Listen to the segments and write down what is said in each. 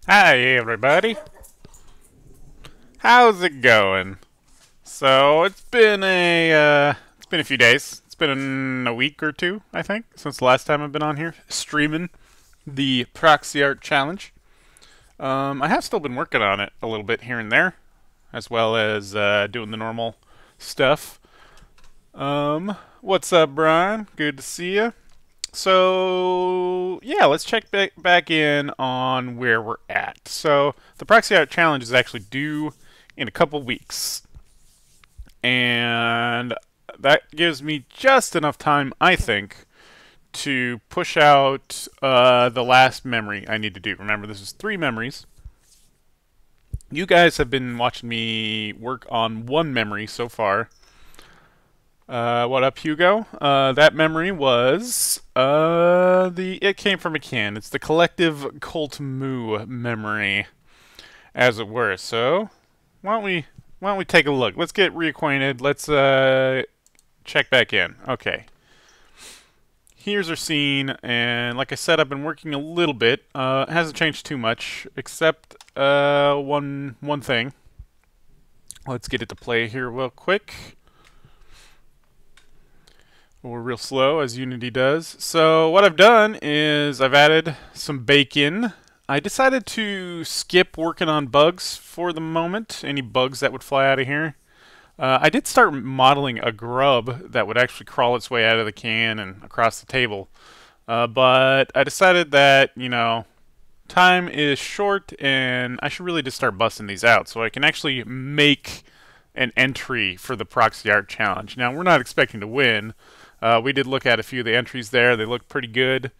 Hi everybody, how's it going? So it's been a few days. It's been a week or two, I think, since the last time I've been on here streaming the Proxy Art challenge. I have still been working on it a little bit here and there, as well as doing the normal stuff. What's up, Brian? Good to see you. So yeah, let's check back in on where we're at. So the Proxy Art Challenge is actually due in a couple weeks, and that gives me just enough time, I think, to push out the last memory I need to do. Remember, this is 3 memories. You guys have been watching me work on 1 memory so far. What up, Hugo? That memory was it came from a can. It's the collective cult moo memory, as it were. So why don't we take a look? Let's get reacquainted. Let's check back in. Okay. Here's our scene, and like I said, I've been working a little bit. It hasn't changed too much, except one thing. Let's get it to play here real quick. Or real slow, as Unity does. So what I've done is I've added some bacon. I decided to skip working on bugs for the moment, any bugs that would fly out of here. I did start modeling a grub that would actually crawl its way out of the can and across the table. But I decided that, time is short and I should really just start busting these out so I can actually make an entry for the Proxy Art Challenge. Now, we're not expecting to win. We did look at a few of the entries there. They look pretty good.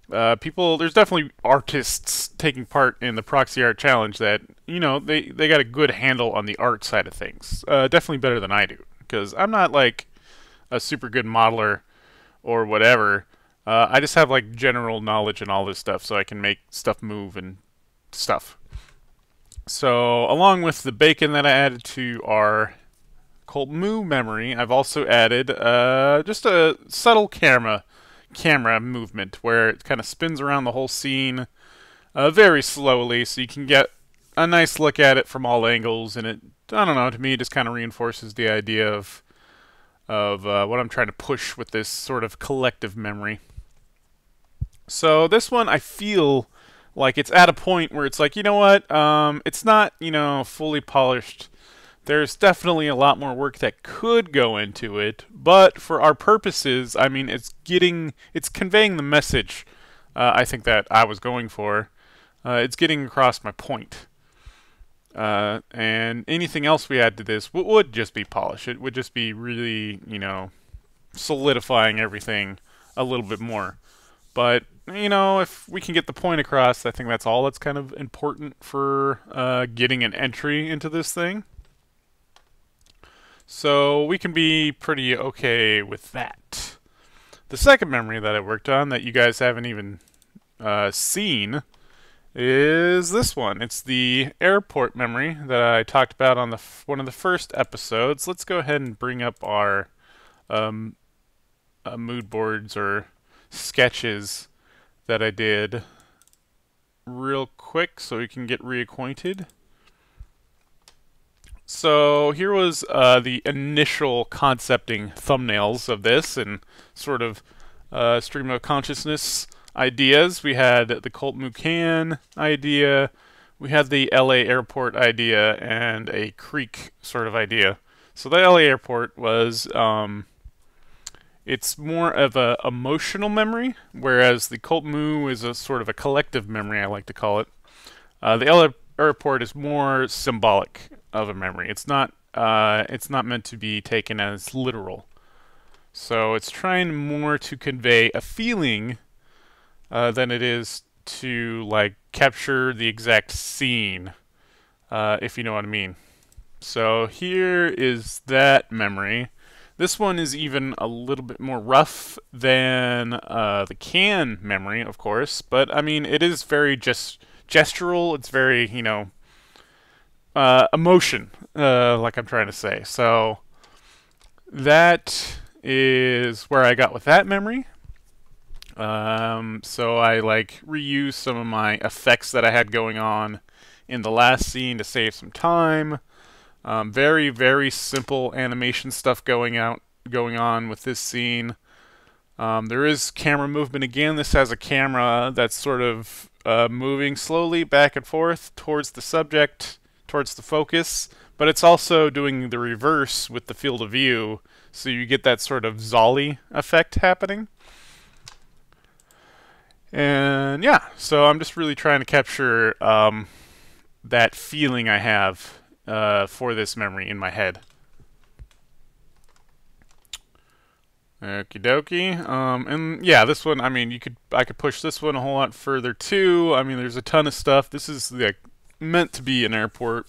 There's definitely artists taking part in the Proxy Art Challenge that, they got a good handle on the art side of things. Definitely better than I do, because I'm not like a super good modeler or whatever. I just have like general knowledge and all this stuff, so I can make stuff move and stuff. So, along with the bacon that I added to our called Moo memory, I've also added just a subtle camera movement where it kind of spins around the whole scene very slowly, so you can get a nice look at it from all angles. And I don't know, to me, it just kind of reinforces the idea of what I'm trying to push with this sort of collective memory. So this one, I feel like it's at a point where it's like, you know what, it's not, fully polished. There's definitely a lot more work that could go into it, but for our purposes, I mean, it's conveying the message I think that I was going for. It's getting across my point. And anything else we add to this would just be polish. It would just be really, solidifying everything a little bit more. But, if we can get the point across, I think that's all that's kind of important for getting an entry into this thing. So we can be pretty okay with that. The second memory that I worked on that you guys haven't even seen is this one. It's the airport memory that I talked about on one of the first episodes. Let's go ahead and bring up our mood boards or sketches that I did real quick so we can get reacquainted. So here was the initial concepting thumbnails of this and sort of stream of consciousness ideas. We had the Colt Mucan idea, we had the LA airport idea, and a creek sort of idea. So the LA airport was it's more of a emotional memory, whereas the Colt Moo is a sort of a collective memory, I like to call it. The LA airport is more symbolic of a memory. It's not meant to be taken as literal. So it's trying more to convey a feeling than it is to like capture the exact scene, if you know what I mean. So here is that memory. This one is even a little bit more rough than the can memory, of course, but I mean it is very just gestural. It's very, emotion, like I'm trying to say. So that is where I got with that memory. So I like reuse some of my effects that I had going on in the last scene to save some time. Very, very simple animation stuff going on with this scene. There is camera movement again. This has a camera that's sort of moving slowly back and forth towards the subject, towards the focus, but it's also doing the reverse with the field of view, so you get that sort of Zolly effect happening. And yeah, so I'm just really trying to capture that feeling I have for this memory in my head. Okie dokie. And yeah, this one, I mean, I could push this one a whole lot further too. I mean, there's a ton of stuff. This is like meant to be an airport,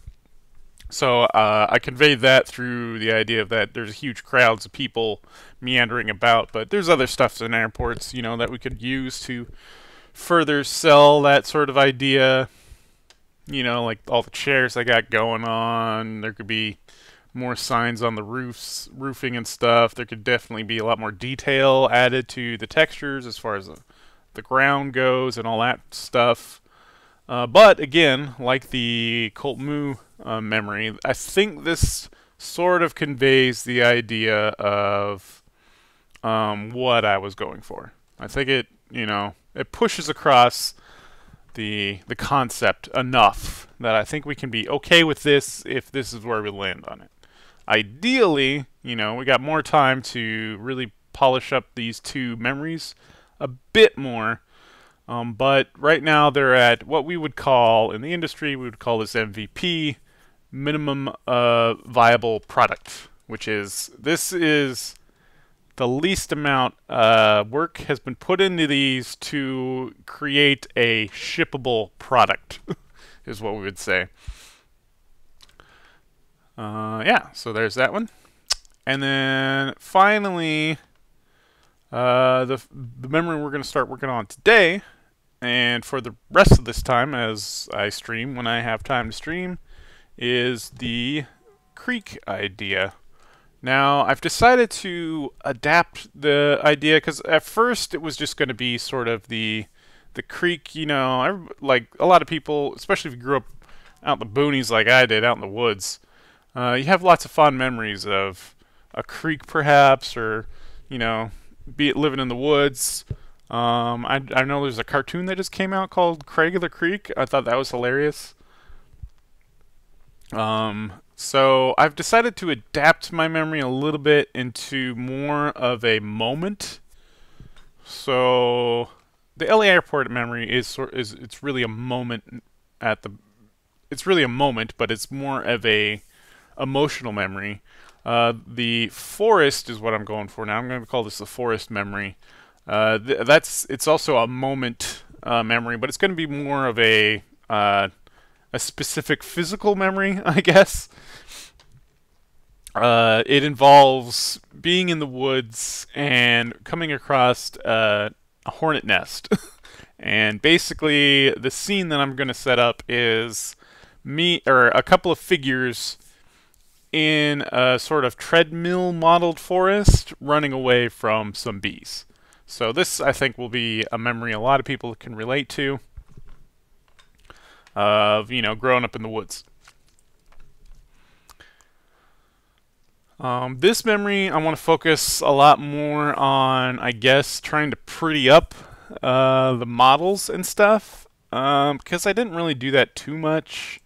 so I conveyed that through the idea of that there's huge crowds of people meandering about. But there's other stuff in airports, you know, that we could use to further sell that sort of idea. You know, like all the chairs I got going on. There could be more signs on the roofing and stuff. There could definitely be a lot more detail added to the textures as far as the ground goes and all that stuff. But again, like the Cult Moo memory, I think this sort of conveys the idea of what I was going for. I think it, you know, it pushes across the concept enough that I think we can be okay with this if this is where we land on it. Ideally, you know, we got more time to really polish up these two memories a bit more. But right now they're at what we would call, in the industry, we would call this MVP, minimum viable product, which is, this is the least amount work has been put into these to create a shippable product, is what we would say. Yeah, so there's that one. And then finally, the memory we're going to start working on today, and for the rest of this time as I stream, when I have time to stream, is the creek idea. Now, I've decided to adapt the idea, because at first it was just going to be sort of the creek, you know, like a lot of people, especially if you grew up out in the boonies like I did, out in the woods, you have lots of fond memories of a creek, perhaps, or, you know, be it living in the woods. I know there's a cartoon that just came out called Craig Creek. I thought that was hilarious. So I've decided to adapt my memory a little bit into more of a moment. So the LA airport memory is it's really a moment it's really a moment, but it's more of a emotional memory. The forest is what I'm going for now. I'm going to call this the forest memory. It's also a moment memory, but it's going to be more of a specific physical memory, I guess. It involves being in the woods and coming across a hornet nest. And basically, the scene that I'm going to set up is me, or a couple of figures in a sort of treadmill modeled forest running away from some bees. So this, I think, will be a memory a lot of people can relate to of, you know, growing up in the woods. This memory, I want to focus a lot more on, I guess, trying to pretty up the models and stuff, because I didn't really do that too much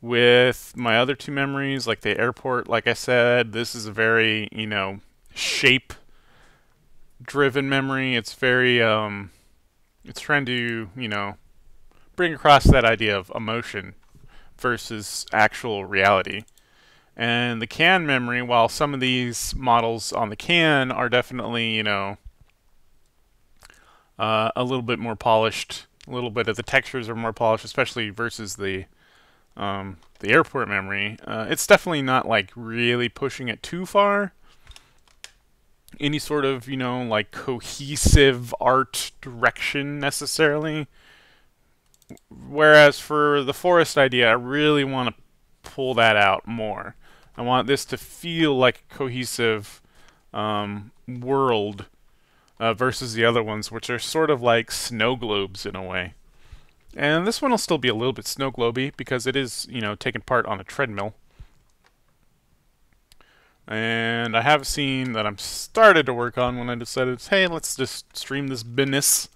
with my other two memories, like the airport. Like I said, this is a very, you know, shape-driven memory. It's very, it's trying to, you know, bring across that idea of emotion versus actual reality. And the can memory, while some of these models on the can are definitely, you know, a little bit more polished, a little bit of the textures are more polished, especially versus the airport memory. It's definitely not like really pushing it too far. Any sort of, you know, like cohesive art direction necessarily. Whereas for the forest idea, I really want to pull that out more. I want this to feel like a cohesive world versus the other ones, which are sort of like snow globes in a way. And this one will still be a little bit snow globy because it is, taking part on a treadmill. And I have a scene that I'm started to work on when I decided, hey, let's just stream this business.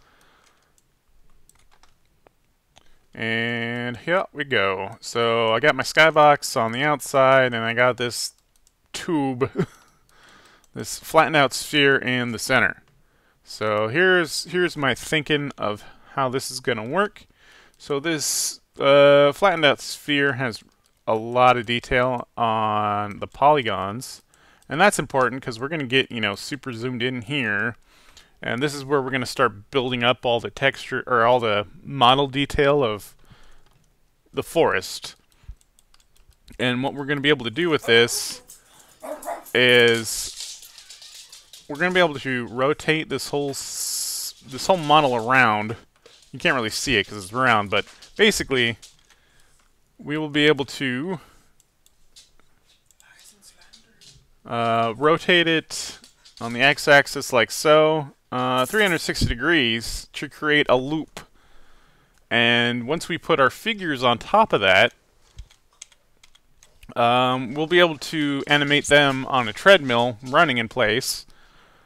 And here we go. So I got my skybox on the outside, and I got this tube, this flattened out sphere in the center. So here's my thinking of how this is going to work. So this flattened out sphere has a lot of detail on the polygons, and that's important because we're going to get, super zoomed in here. And this is where we're going to start building up all the texture, or all the model detail of the forest. And what we're going to be able to do with this is we're going to be able to rotate this whole model around. You can't really see it because it's round, but basically we will be able to rotate it on the x-axis like so, 360 degrees to create a loop. And once we put our figures on top of that, we'll be able to animate them on a treadmill running in place,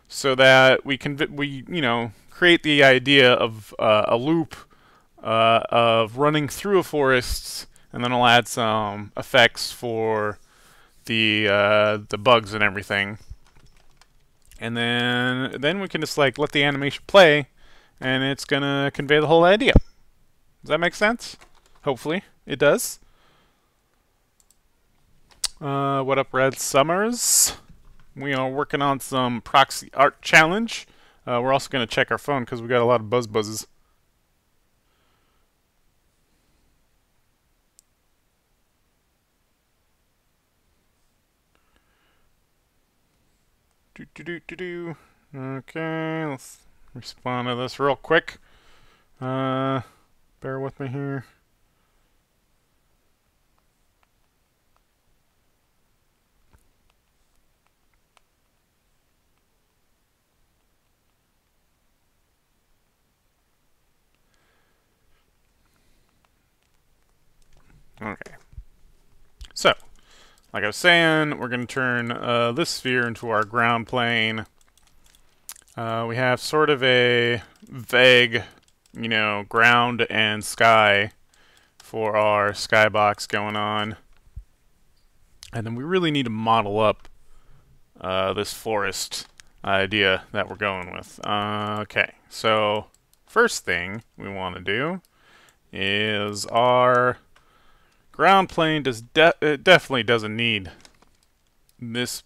so that we create the idea of a loop of running through a forest, and then I'll add some effects for the bugs and everything. And then we can just let the animation play, and it's gonna convey the whole idea. Does that make sense? Hopefully it does. What up, Red Summers? We are working on some Proxi Art challenge. We're also gonna check our phone because we got a lot of buzzes. Okay, let's respond to this real quick. Bear with me here. Okay. So, like I was saying, we're going to turn this sphere into our ground plane. We have sort of a vague, ground and sky for our skybox going on. And then we really need to model up this forest idea that we're going with. Okay, so first thing we want to do is our ground plane it definitely doesn't need this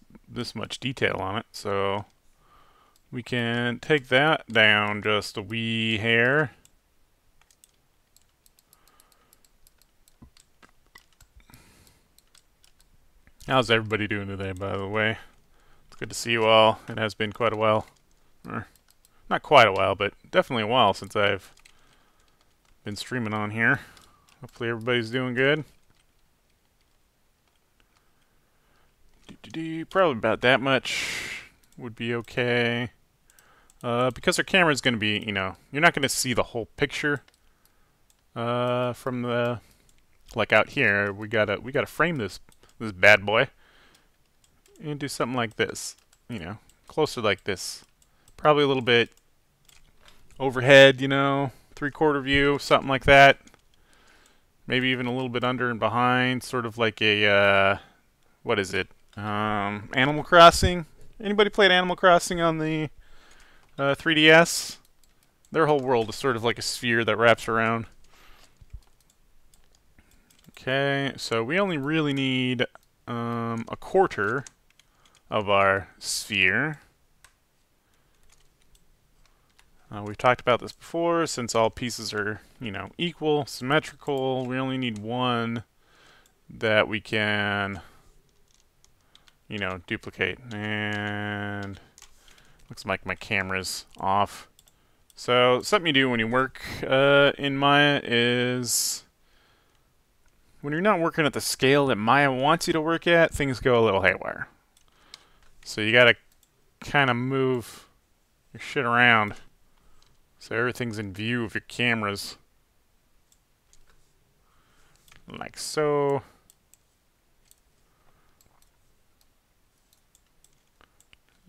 much detail on it, so we can take that down just a wee hair. How's everybody doing today, by the way? It's good to see you all. It has been quite a while. Or, not quite a while, but definitely a while since I've been streaming on here. Hopefully everybody's doing good. Probably about that much would be okay. Because our camera is going to be, you're not going to see the whole picture from the, out here. We gotta frame this bad boy and do something like this, closer like this. Probably a little bit overhead, 3/4 view, something like that. Maybe even a little bit under and behind, sort of like a, what is it? Animal Crossing. Anybody played Animal Crossing on the 3DS? Their whole world is sort of like a sphere that wraps around. Okay, so we only really need a quarter of our sphere. We've talked about this before. Since all pieces are, equal, symmetrical, we only need one that we can, duplicate. And looks like my camera's off. So something you do when you work in Maya is, when you're not working at the scale that Maya wants you to work at, things go a little haywire. So you gotta kind of move your shit around so everything's in view of your cameras. Like so.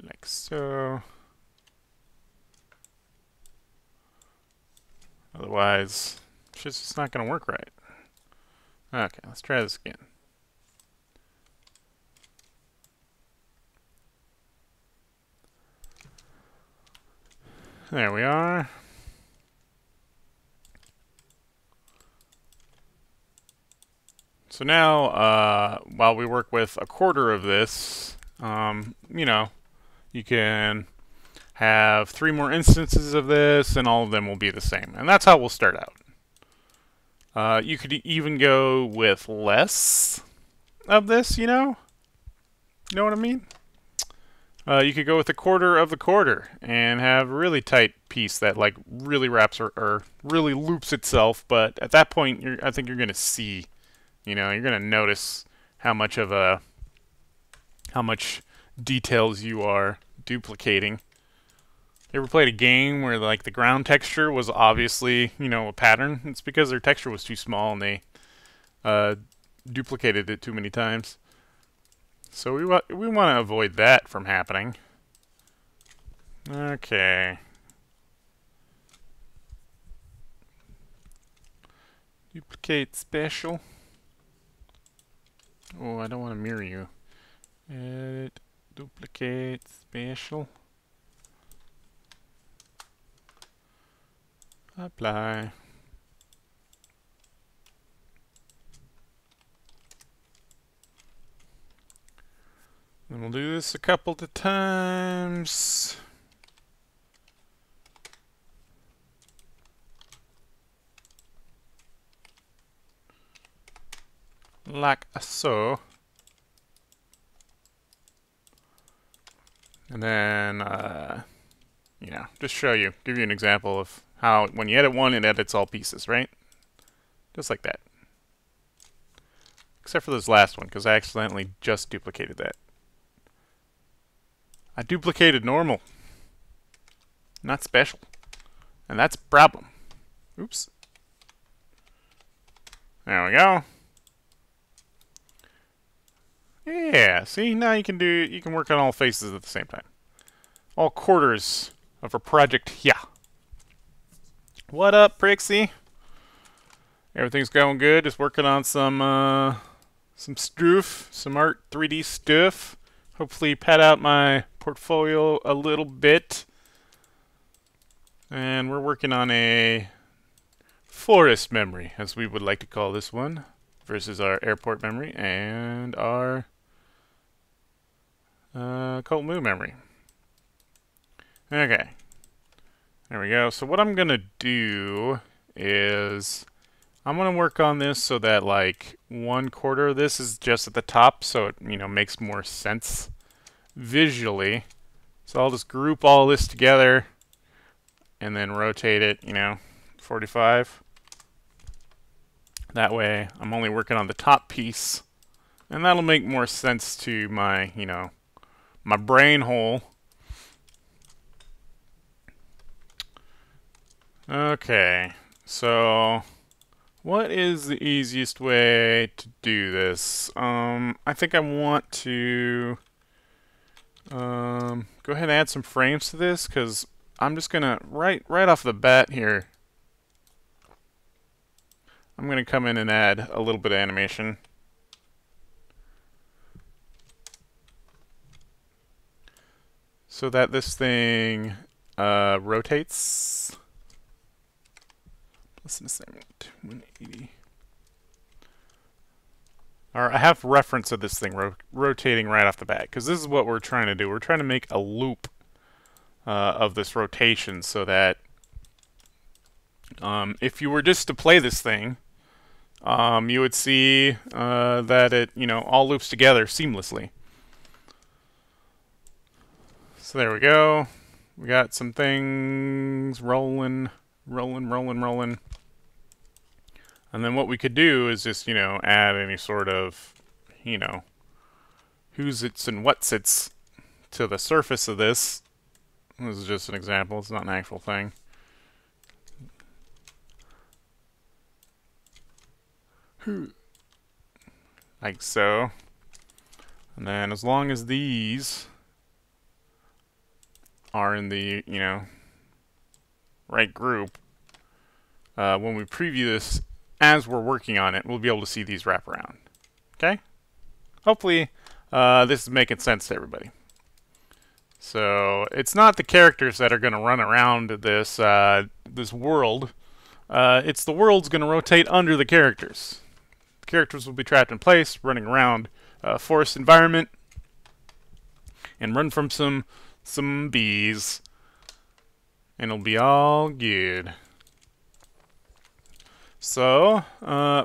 Like so. Otherwise, shit's just not going to work right. Okay, let's try this again. There we are. So now, while we work with a quarter of this, you know, you can have 3 more instances of this, and all of them will be the same. And that's how we'll start out. You could even go with less of this, you know? You know what I mean? You could go with a quarter of the quarter and have a really tight piece that like really wraps or really loops itself. But at that point, I think you're going to see, you know, you're going to notice how much details you are duplicating. You ever played a game where like the ground texture was obviously, you know, a pattern? It's because their texture was too small and they duplicated it too many times. So we want to avoid that from happening. Okay. Duplicate special. Oh, I don't want to mirror you. Edit, duplicate special. Apply. And we'll do this a couple of times. Like so. And then, you know, just give you an example of how when you edit one, it edits all pieces, right? Just like that. Except for this last one, because I accidentally just duplicated that. I duplicated normal, not special. And that's a problem. Oops. There we go. Yeah, see, now you can work on all faces at the same time. All quarters of a project, yeah. What up, Proxi? Everything's going good, just working on some stuff, some art 3D stuff. Hopefully pad out my portfolio a little bit. And we're working on a forest memory, as we would like to call this one, versus our airport memory and our Cult Moo memory. Okay. There we go. So what I'm going to do is I'm going to work on this so that like 1/4 of this is just at the top, so it, you know, makes more sense visually. So I'll just group all this together and then rotate it, you know, 45. That way I'm only working on the top piece, and that'll make more sense to my, you know, my brain hole. Okay, so what is the easiest way to do this? I think I want to go ahead and add some frames to this, because I'm just gonna right off the bat here, I'm gonna come in and add a little bit of animation. So that this thing rotates. Listen a second. 180. Or I have reference of this thing rotating right off the bat, because this is what we're trying to do. We're trying to make a loop of this rotation so that if you were just to play this thing, you would see that it, you know, all loops together seamlessly. So there we go. We got some things rolling. And then what we could do is just, you know, add any sort of, you know, who's its and what's its to the surface of this This is just an example. It's not an actual thing. Like so. And then as long as these are in the, you know, right group, when we preview this as we're working on it, we'll be able to see these wrap around. Okay? Hopefully this is making sense to everybody. So it's not the characters that are going to run around this this world. It's the world's going to rotate under the characters. The characters will be trapped in place, running around a forest environment, and run from some bees, and it'll be all good. So,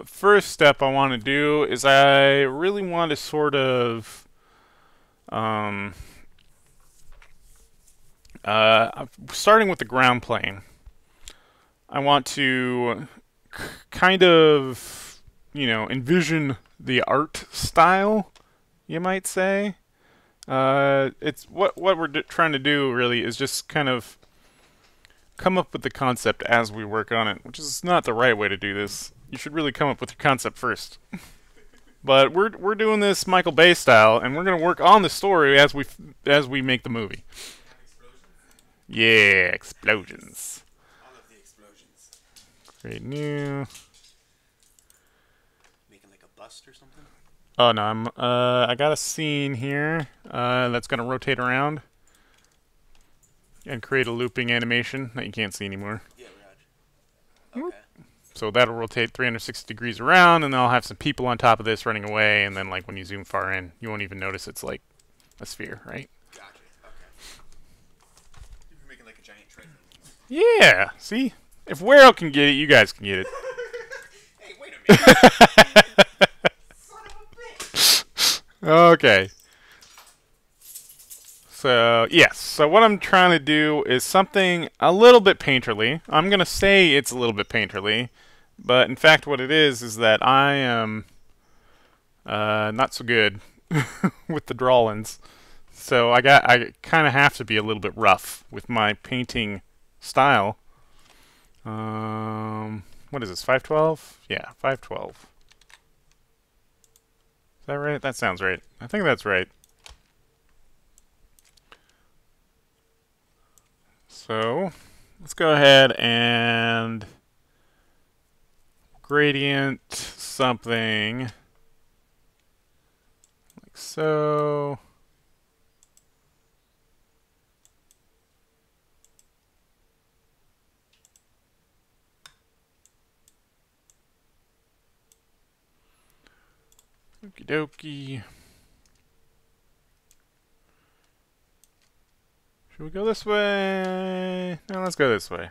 first step I want to do is I really want to sort of starting with the ground plane, I want to kind of, you know, envision the art style, you might say. It's what we're trying to do really is just kind of come up with the concept as we work on it, which is not the right way to do this. You should really come up with your concept first. But we're doing this Michael Bay style, and we're gonna work on the story as we make the movie. Yeah, explosions. I love the explosions. Great new. Making like a bust or something? Oh no, I got a scene here that's gonna rotate around and create a looping animation that you can't see anymore. Yeah, Raj. Okay. So that'll rotate 360 degrees around, and then I'll have some people on top of this running away, and then like when you zoom far in, you won't even notice it's like a sphere, right? Gotcha. Okay. You're making like a giant treadmill. Yeah. See, if Wero can get it, you guys can get it. Hey, wait a minute. Son of a bitch. Okay. So, yes. So what I'm trying to do is something a little bit painterly. I'm going to say it's a little bit painterly, but in fact what it is that I am not so good with the drawings. So I kind of have to be a little bit rough with my painting style. What is this, 512? Yeah, 512. Is that right? That sounds right. I think that's right. So let's go ahead and gradient something like so. Okie dokie. Should we go this way? No, let's go this way.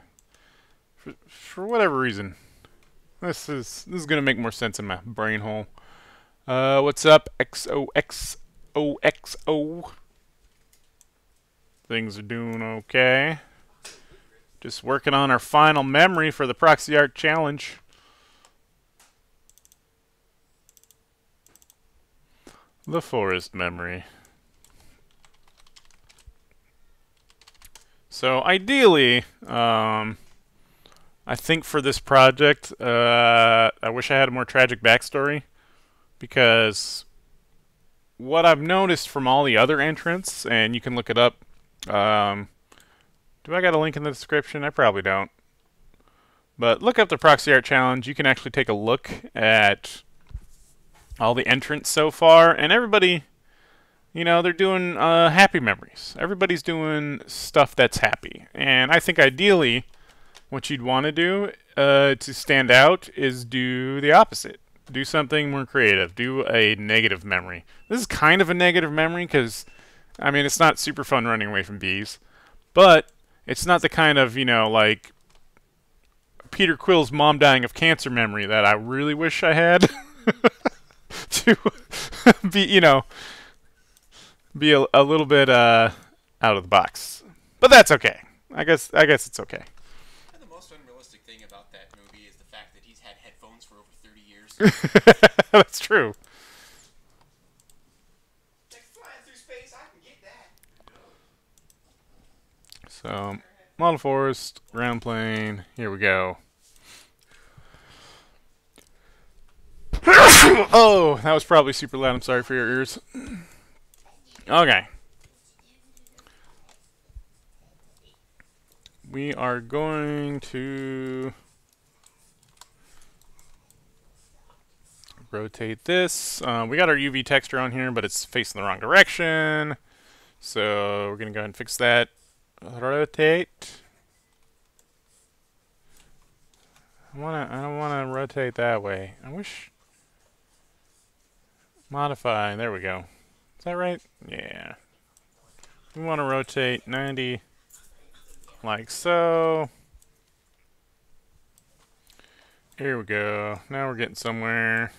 For whatever reason. This is gonna make more sense in my brain hole. What's up? XOXOXO. Things are doing okay. Just working on our final memory for the Proxi Art challenge. The forest memory. So ideally, I think for this project, I wish I had a more tragic backstory, because what I've noticed from all the other entrants, and you can look it up, do I got a link in the description? I probably don't. But look up the Proxi Art Challenge. You can actually take a look at all the entrants so far, and everybody, you know, they're doing happy memories. Everybody's doing stuff that's happy. And I think ideally what you'd want to do to stand out is do the opposite. Do something more creative. Do a negative memory. This is kind of a negative memory because, I mean, it's not super fun running away from bees. But it's not the kind of, you know, like Peter Quill's mom dying of cancer memory that I really wish I had to be, you know, be a little bit out of the box, but that's okay. I guess it's okay. And the most unrealistic thing about that movie is the fact that he's had headphones for over 30 years. That's true. Like flying through space, I can get that. So, model forest, ground plane, here we go. Oh, that was probably super loud. I'm sorry for your ears. Okay. We are going to rotate this. We got our UV texture on here, but it's facing the wrong direction. So we're going to go ahead and fix that. Rotate. I don't wanna rotate that way. I wish. Modify. There we go. Is that right? Yeah. We want to rotate 90 like so. Here we go. Now we're getting somewhere.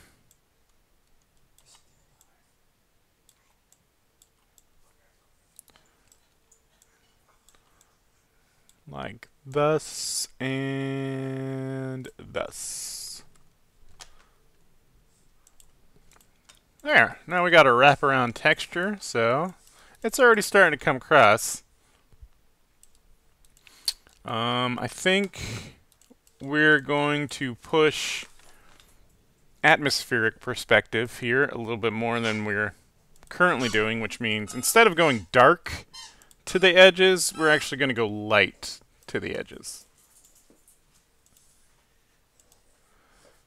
Like thus and thus. There. Now we got a wraparound texture, so it's already starting to come across. I think we're going to push atmospheric perspective here a little bit more than we're currently doing, which means instead of going dark to the edges, we're actually going to go light to the edges.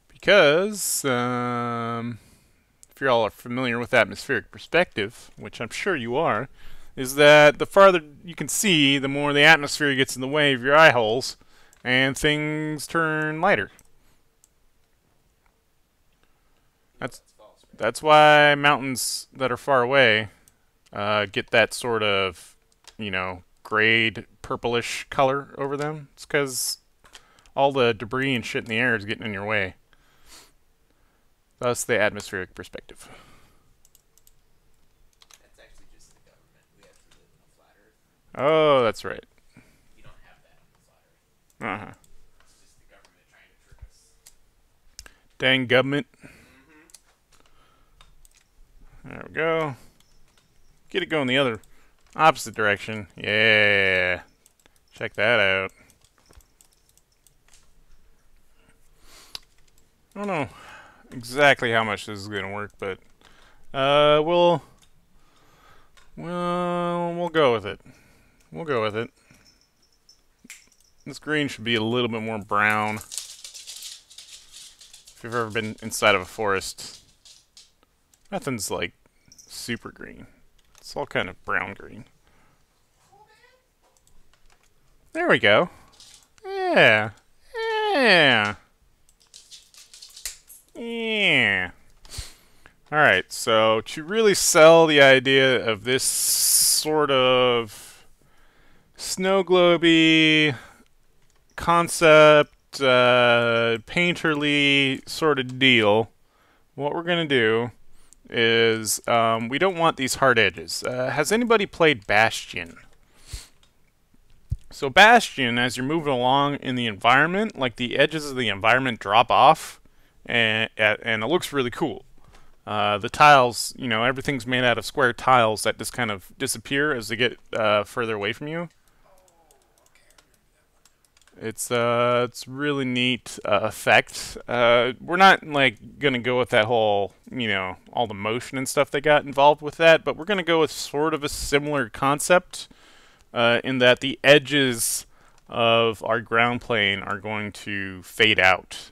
Because, if you're all familiar with atmospheric perspective, which I'm sure you are, is that the farther you can see, the more the atmosphere gets in the way of your eye holes, and things turn lighter. That's why mountains that are far away get that sort of, grayed purplish color over them. It's because all the debris and shit in the air is getting in your way. Thus the atmospheric perspective. That's actually just the government. We have to live in a flat Earth. Oh, that's right. You don't have that on the flat Earth. Uh-huh. It's just the government trying to trick us. Dang government. There we go. Get it going the other opposite direction. Yeah. Check that out. I don't know exactly how much this is going to work, but we'll go with it. We'll go with it. This green should be a little bit more brown. If you've ever been inside of a forest, nothing's like super green. It's all kind of brown green. There we go. Yeah. Yeah. Yeah. Alright, so to really sell the idea of this sort of snow globy concept, painterly sort of deal, what we're going to do is we don't want these hard edges. Has anybody played Bastion? So Bastion, as you're moving along in the environment, like the edges of the environment drop off, and it looks really cool. The tiles, everything's made out of square tiles that just kind of disappear as they get further away from you. It's really neat effect. We're not like gonna go with that whole, all the motion and stuff they got involved with that, but we're gonna go with sort of a similar concept in that the edges of our ground plane are going to fade out.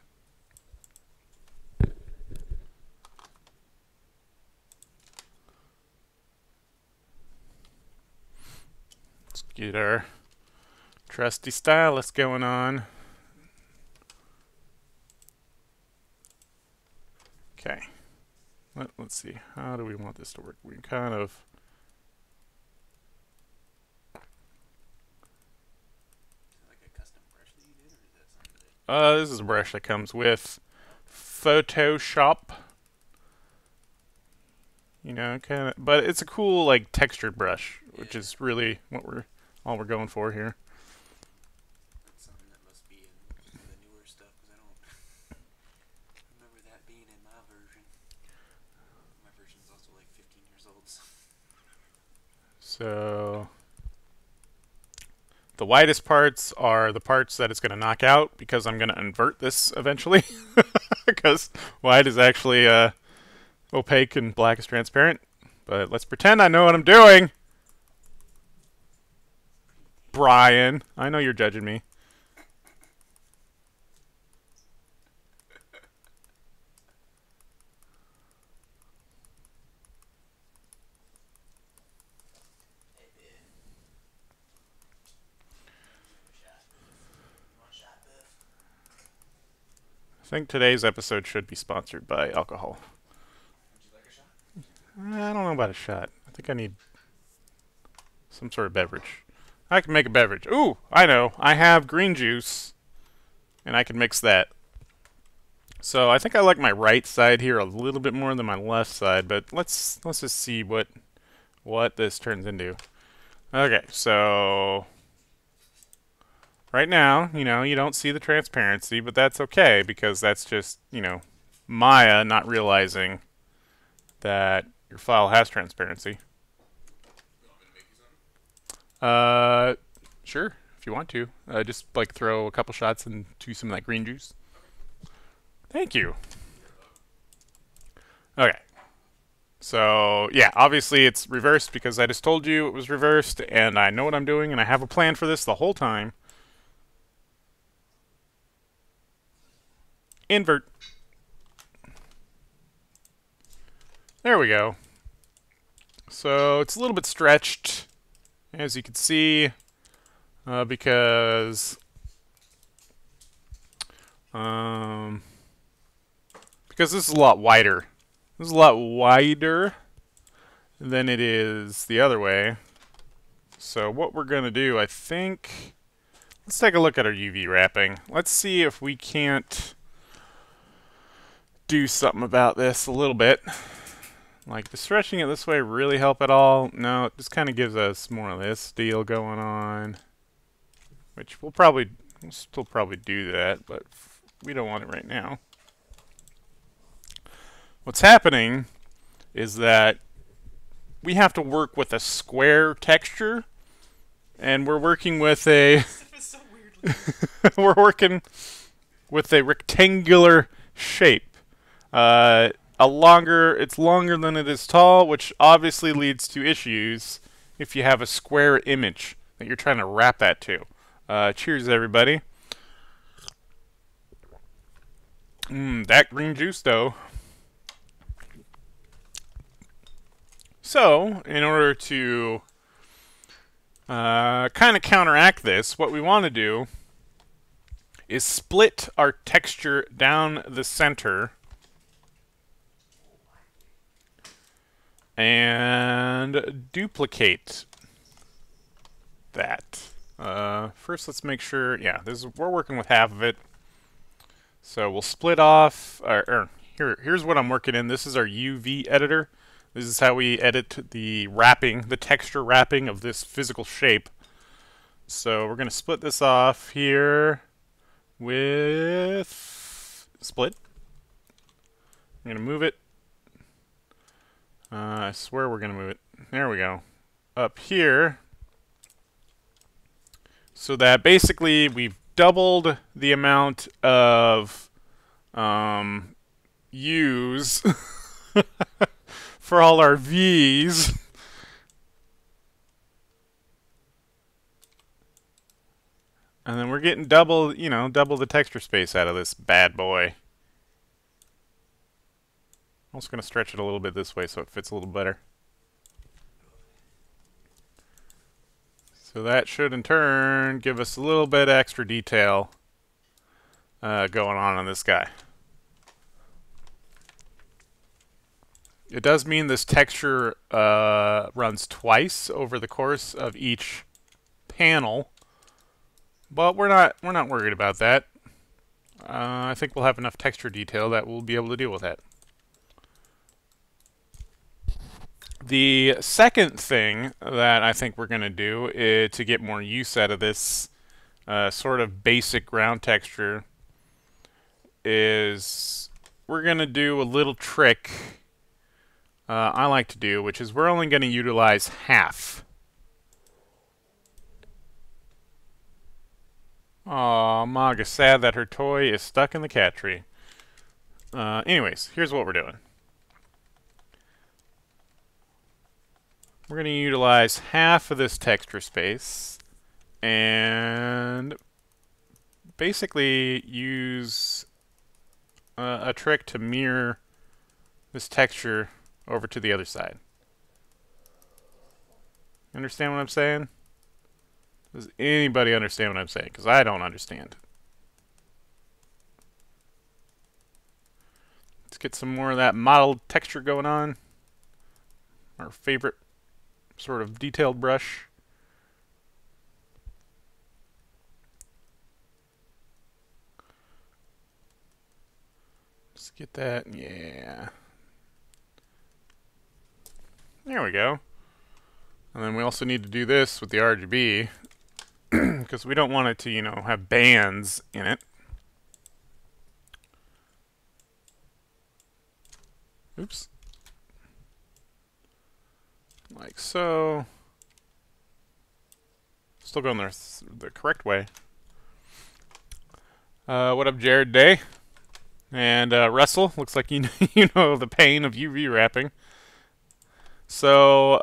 Let's get our trusty stylus going on. Okay. Let's see. How do we want this to work? We kind of... Like a custom brush that you did, or is that something that... this is a brush that comes with Photoshop. Kind of, but it's a cool like textured brush, which is really what all we're going for here. That's something that must be in the newer stuff, because I don't remember that being in my version. My version's also like 15 years old. So The whitest parts are the parts that it's going to knock out because I'm going to invert this eventually. Because white is actually opaque and black is transparent. But let's pretend I know what I'm doing. Brian, I know you're judging me. Hey, Biff. Want a shot, Biff? I think today's episode should be sponsored by alcohol. Would you like a shot? I don't know about a shot. I think I need some sort of beverage. I can make a beverage. Ooh, I know. I have green juice, and I can mix that. So I think I like my right side here a little bit more than my left side, but let's just see what this turns into. Okay, so right now, you don't see the transparency, but that's okay because that's just, Maya not realizing that your file has transparency. You want me to make you some? Sure, if you want to. Just like throw a couple shots into some of that green juice. Thank you. Okay. So, yeah, obviously it's reversed because I just told you it was reversed, and I know what I'm doing, and I have a plan for this the whole time. Invert. There we go. So it's a little bit stretched, as you can see, because this is a lot wider. This is a lot wider than it is the other way. So what we're going to do, I think, let's take a look at our UV wrapping. Let's see if we can't do something about this a little bit. Like, does stretching it this way really help at all? No, it just kind of gives us more of this deal going on. Which we'll still probably do that, but we don't want it right now. What's happening is that we have to work with a square texture, and we're working with a So weirdly. we're working with a rectangular shape. It's longer than it is tall, which obviously leads to issues if you have a square image that you're trying to wrap that to. Cheers, everybody. That green juice, though. So, in order to kind of counteract this, what we want to do is split our texture down the center and duplicate that. First, let's make sure, yeah, we're working with half of it. So we'll split off, here's what I'm working in. This is our UV editor. This is how we edit the wrapping, the texture wrapping of this physical shape. So we're going to split this off here with split. I'm going to move it. I swear we're going to move it. There we go. Up here. So that basically we've doubled the amount of U's for all our V's. And then we're getting double the texture space out of this bad boy. I'm also going to stretch it a little bit this way so it fits a little better. So that should in turn give us a little bit extra detail going on this guy. It does mean this texture runs twice over the course of each panel, but we're not worried about that. I think we'll have enough texture detail that we'll be able to deal with that. The second thing that I think we're going to do is to get more use out of this sort of basic ground texture is we're going to do a little trick I like to do, which is we're only going to utilize half Aw, Mog is sad that her toy is stuck in the cat tree. Anyways, here's what we're doing. We're going to utilize half of this texture space and basically use a trick to mirror this texture over to the other side. Understand what I'm saying? Does anybody understand what I'm saying? Because I don't understand. Let's get some more of that mottled texture going on. Our favorite sort of detailed brush. Let's get that, yeah. There we go. And then we also need to do this with the RGB because we don't want it to, you know, have bands in it. Oops. Like so. Still going the correct way. What up, Jared Day? And Russell, looks like you you know the pain of UV wrapping. So,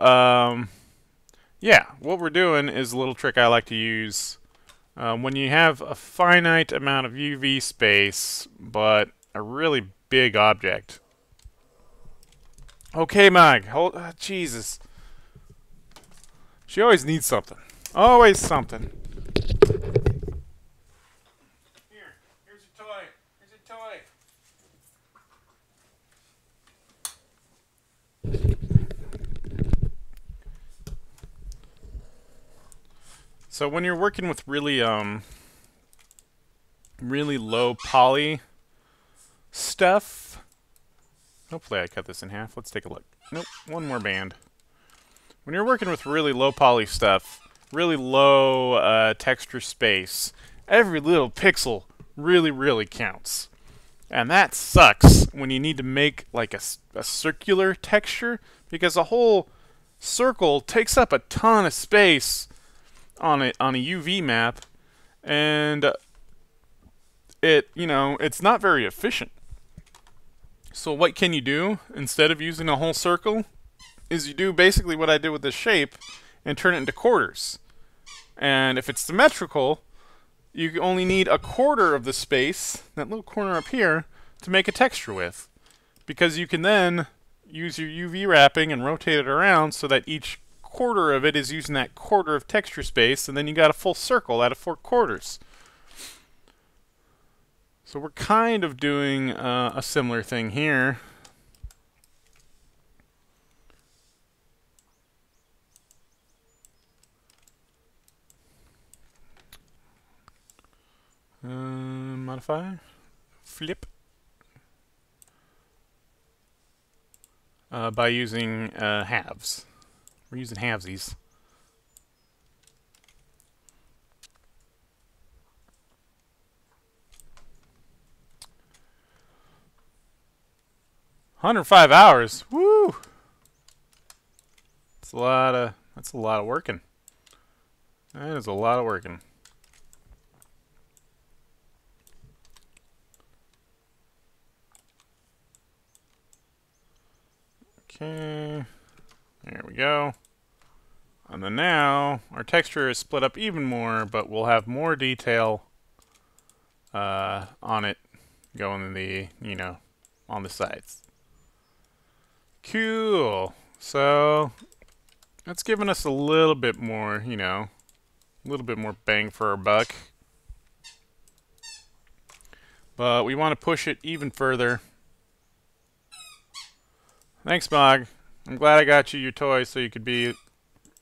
yeah, what we're doing is a little trick I like to use when you have a finite amount of UV space, but a really big object. Okay, Mag, hold, Jesus. She always needs something. Always something. Here's your toy. Here's your toy. So when you're working with really really low poly stuff, hopefully I cut this in half. Let's take a look. Nope, one more band. When you're working with really low poly stuff, really low texture space, every little pixel really counts. And that sucks when you need to make like a circular texture, because a whole circle takes up a ton of space on a UV map, and it's not very efficient. So what can you do instead of using a whole circle is you do basically what I did with this shape and turn it into quarters. And if it's symmetrical, you only need a quarter of the space, that little corner up here, to make a texture with, because you can then use your UV wrapping and rotate it around so that each quarter of it is using that quarter of texture space, and then you got a full circle out of 4 quarters. So we're kind of doing a similar thing here. Modify, flip, by using halves. We're using halvesies. $105. Woo! That's a lot of working. That is a lot of working. Okay, there we go. And then now our texture is split up even more, but we'll have more detail on it going in the, on the sides. Cool. So that's giving us a little bit more, a little bit more bang for our buck. But we want to push it even further. Thanks, Mog. I'm glad I got you your toy so you could be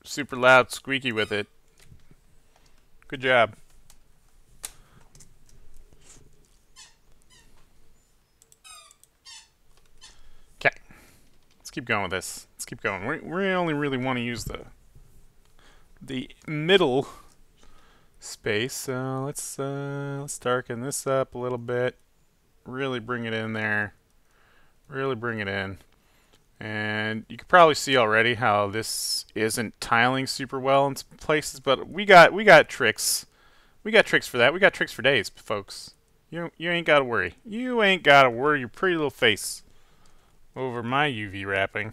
super loud, squeaky with it. Good job. Okay. Let's keep going with this. Let's keep going. We only really want to use the middle space. So let's darken this up a little bit. Really bring it in there. Really bring it in. And you can probably see already how this isn't tiling super well in some places, but we got tricks We got tricks for that. We got tricks for days, folks. You ain't gotta worry. You ain't gotta worry your pretty little face over my UV wrapping.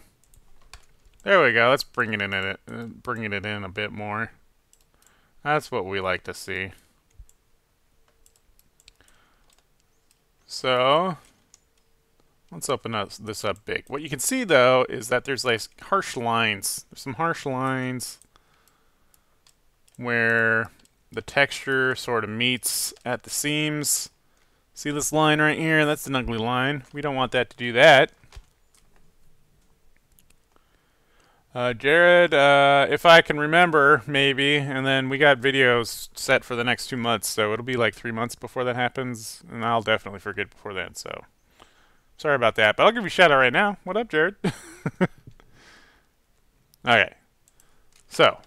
There we go. Let's bring it in a bit more. That's what we like to see. So let's open this up big. What you can see though is that there's like harsh lines. There's some harsh lines where the texture sort of meets at the seams. See this line right here? That's an ugly line. We don't want that to do that. Jared, if I can remember, maybe, and then we got videos set for the next 2 months, so it'll be like 3 months before that happens, and I'll definitely forget before then, so sorry about that, but I'll give you a shout out right now. What up, Jared? Okay, so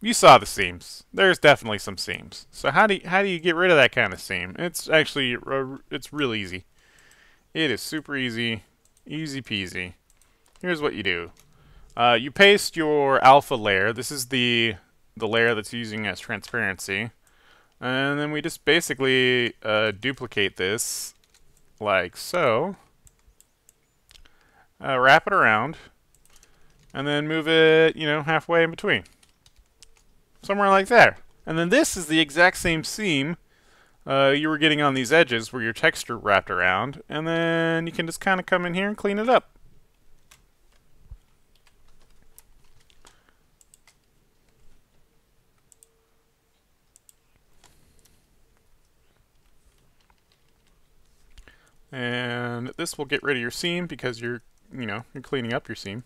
you saw the seams. There's definitely some seams. So how do you get rid of that kind of seam? It's actually it's real easy. It is super easy, easy peasy. Here's what you do. You paste your alpha layer. This is the layer that's using as transparency. And then we just basically duplicate this like so. Wrap it around. And then move it, halfway in between. Somewhere like there. And then this is the exact same seam you were getting on these edges where your texture wrapped around. And then you can just kind of come in here and clean it up. And this will get rid of your seam because you're cleaning up your seam.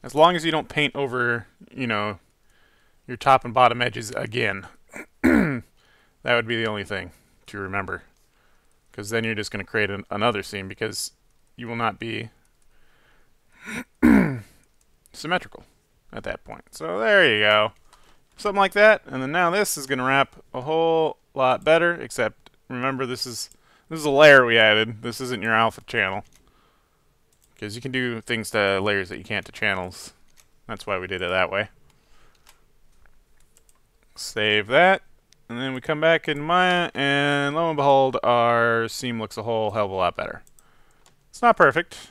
As long as you don't paint over, your top and bottom edges again. That would be the only thing to remember. Because then you're just going to create another seam because you will not be symmetrical at that point. So there you go. Something like that, and then now this is going to wrap a whole lot better, except remember this is a layer we added. This isn't your alpha channel. Because you can do things to layers that you can't to channels. That's why we did it that way. Save that, and then we come back in Maya, and lo and behold, our seam looks a whole hell of a lot better. It's not perfect.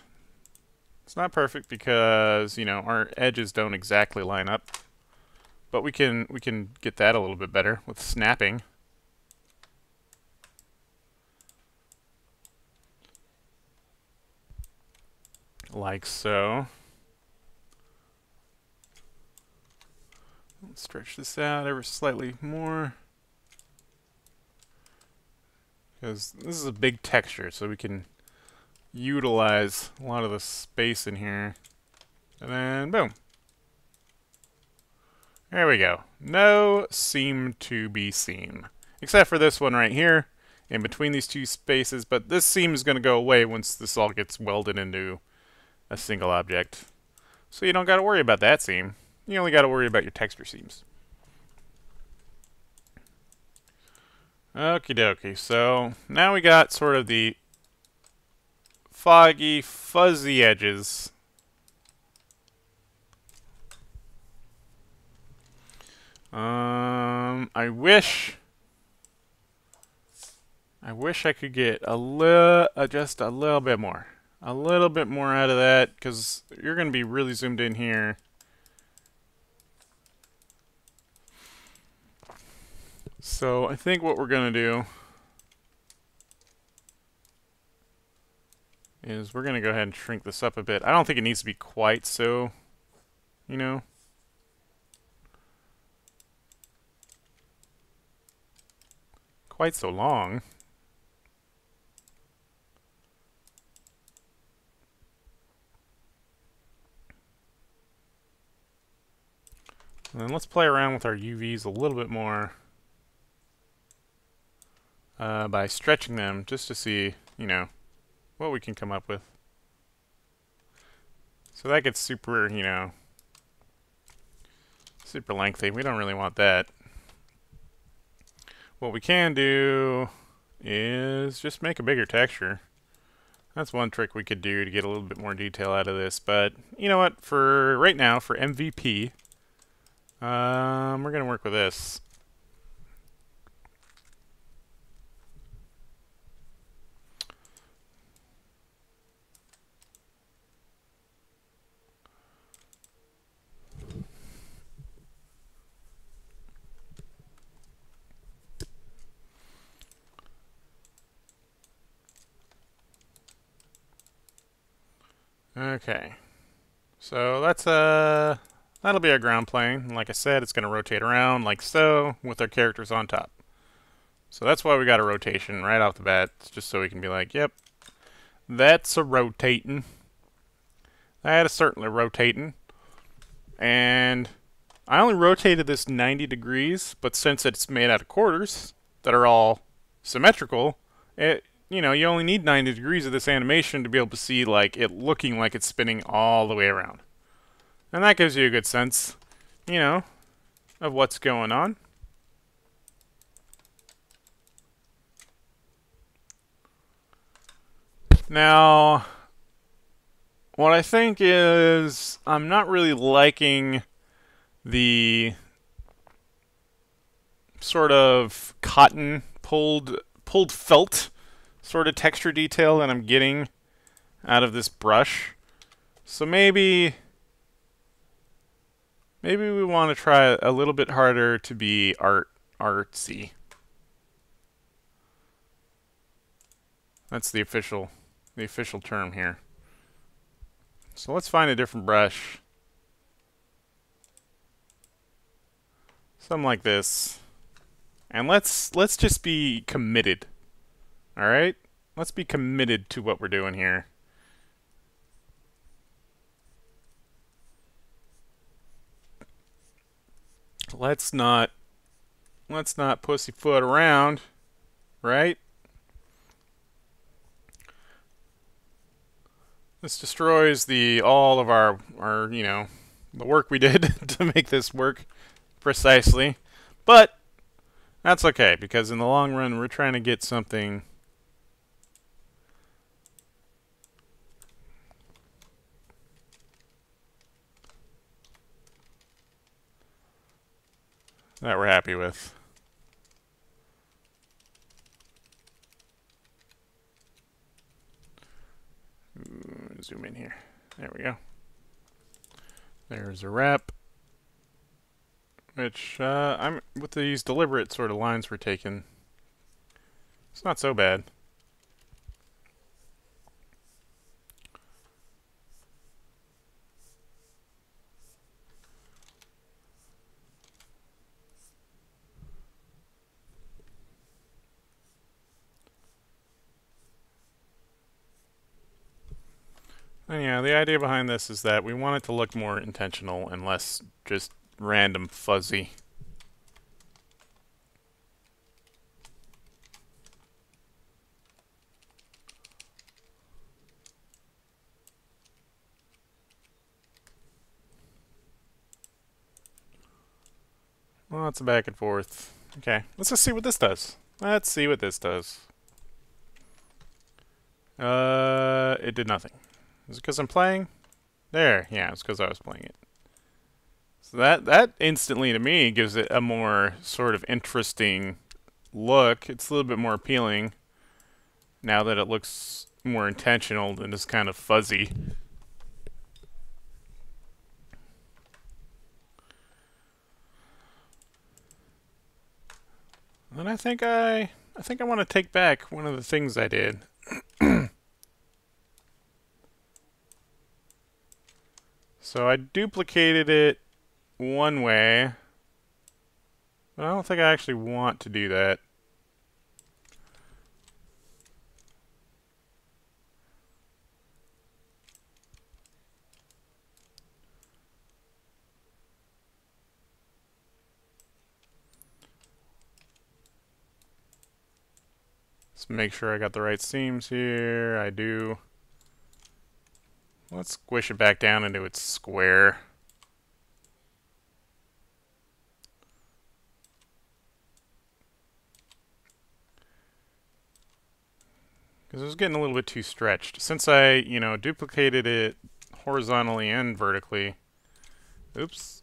It's not perfect because, our edges don't exactly line up. But we can get that a little bit better with snapping. Like so. Let's stretch this out ever slightly more. Because this is a big texture, so we can utilize a lot of the space in here. And then boom. There we go. No seam to be seen. Except for this one right here, in between these two spaces, but this seam is going to go away once this all gets welded into a single object. So you don't got to worry about that seam. You only got to worry about your texture seams. Okie dokie. So now we got sort of the foggy, fuzzy edges. I wish I could get just a little bit more out of that, because you're going to be really zoomed in here. So I think what we're going to do is we're going to go ahead and shrink this up a bit. I don't think it needs to be quite so, quite so long. And then let's play around with our UVs a little bit more by stretching them just to see, what we can come up with. So that gets super, super lengthy. We don't really want that. What we can do is just make a bigger texture. That's one trick we could do to get a little bit more detail out of this. But you know what? For right now, for MVP, we're going to work with this. Okay. So that's that'll be our ground plane. And like I said, it's going to rotate around like so with our characters on top. So that's why we got a rotation right off the bat, just so we can be like, yep, that's a rotating. That is certainly rotating. And I only rotated this 90 degrees, but since it's made out of quarters that are all symmetrical, you only need 90 degrees of this animation to be able to see like it looking like it's spinning all the way around. And that gives you a good sense, of what's going on. Now, what I think is I'm not really liking the sort of cotton pulled felt sort of texture detail that I'm getting out of this brush. So maybe we want to try a little bit harder to be artsy. That's the official term here. So let's find a different brush. Something like this. And let's just be committed. All right? Let's be committed to what we're doing here. Let's not pussyfoot around, right? This destroys all of our the work we did to make this work precisely. But that's okay, because in the long run we're trying to get something that we're happy with. Zoom in here. There we go. There's a wrap, which I'm with these deliberate sort of lines we're taking. It's not so bad. And yeah, the idea behind this is that we want it to look more intentional and less just random fuzzy. Lots of back and forth. Okay, let's just see what this does. Let's see what this does. It did nothing. Is it because I'm playing? There, yeah, it's because I was playing it. So that instantly to me gives it a more sort of interesting look. It's a little bit more appealing now that it looks more intentional than just kind of fuzzy. And I think I want to take back one of the things I did. So I duplicated it one way, but I don't think I actually want to do that. Let's make sure I got the right seams here. I do. Let's squish it back down into its square. because it was getting a little bit too stretched. Since I, duplicated it horizontally and vertically, oops,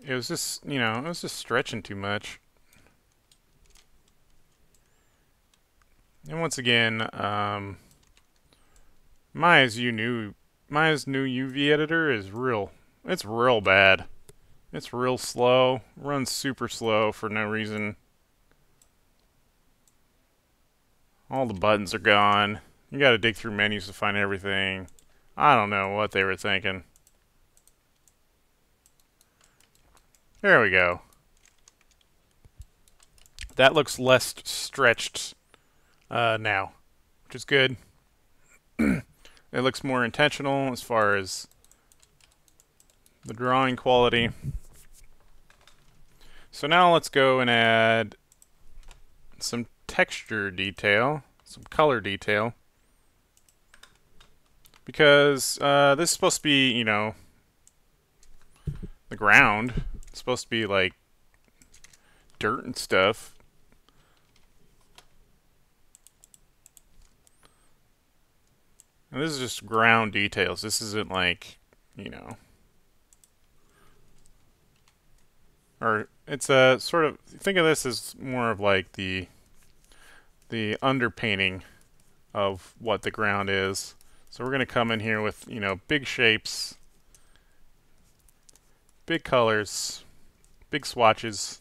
it was just, it was just stretching too much. And once again, Maya's new UV editor is it's real bad. It's real slow, runs super slow for no reason. All the buttons are gone. You gotta dig through menus to find everything. I don't know what they were thinking. There we go. That looks less stretched now, which is good. It looks more intentional as far as the drawing quality. So now let's go and add some texture detail, some color detail. Because this is supposed to be, the ground. It's supposed to be like dirt and stuff. And this is just ground details. This isn't like, or it's a sort of, think of this as more of like the underpainting of what the ground is. So we're going to come in here with, big shapes, big colors, big swatches.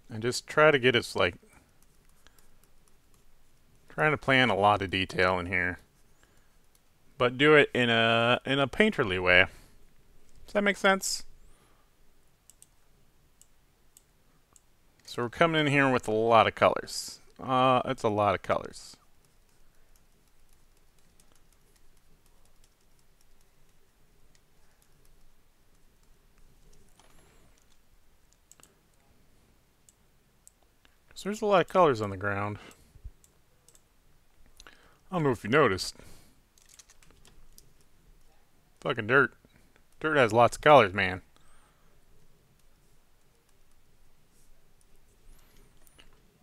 And just try to get it like, trying to plan a lot of detail in here, but do it in a painterly way. Does that make sense? So we're coming in here with a lot of colors. It's a lot of colors. So there's a lot of colors on the ground. I don't know if you noticed. Fucking dirt. Dirt has lots of colors, man.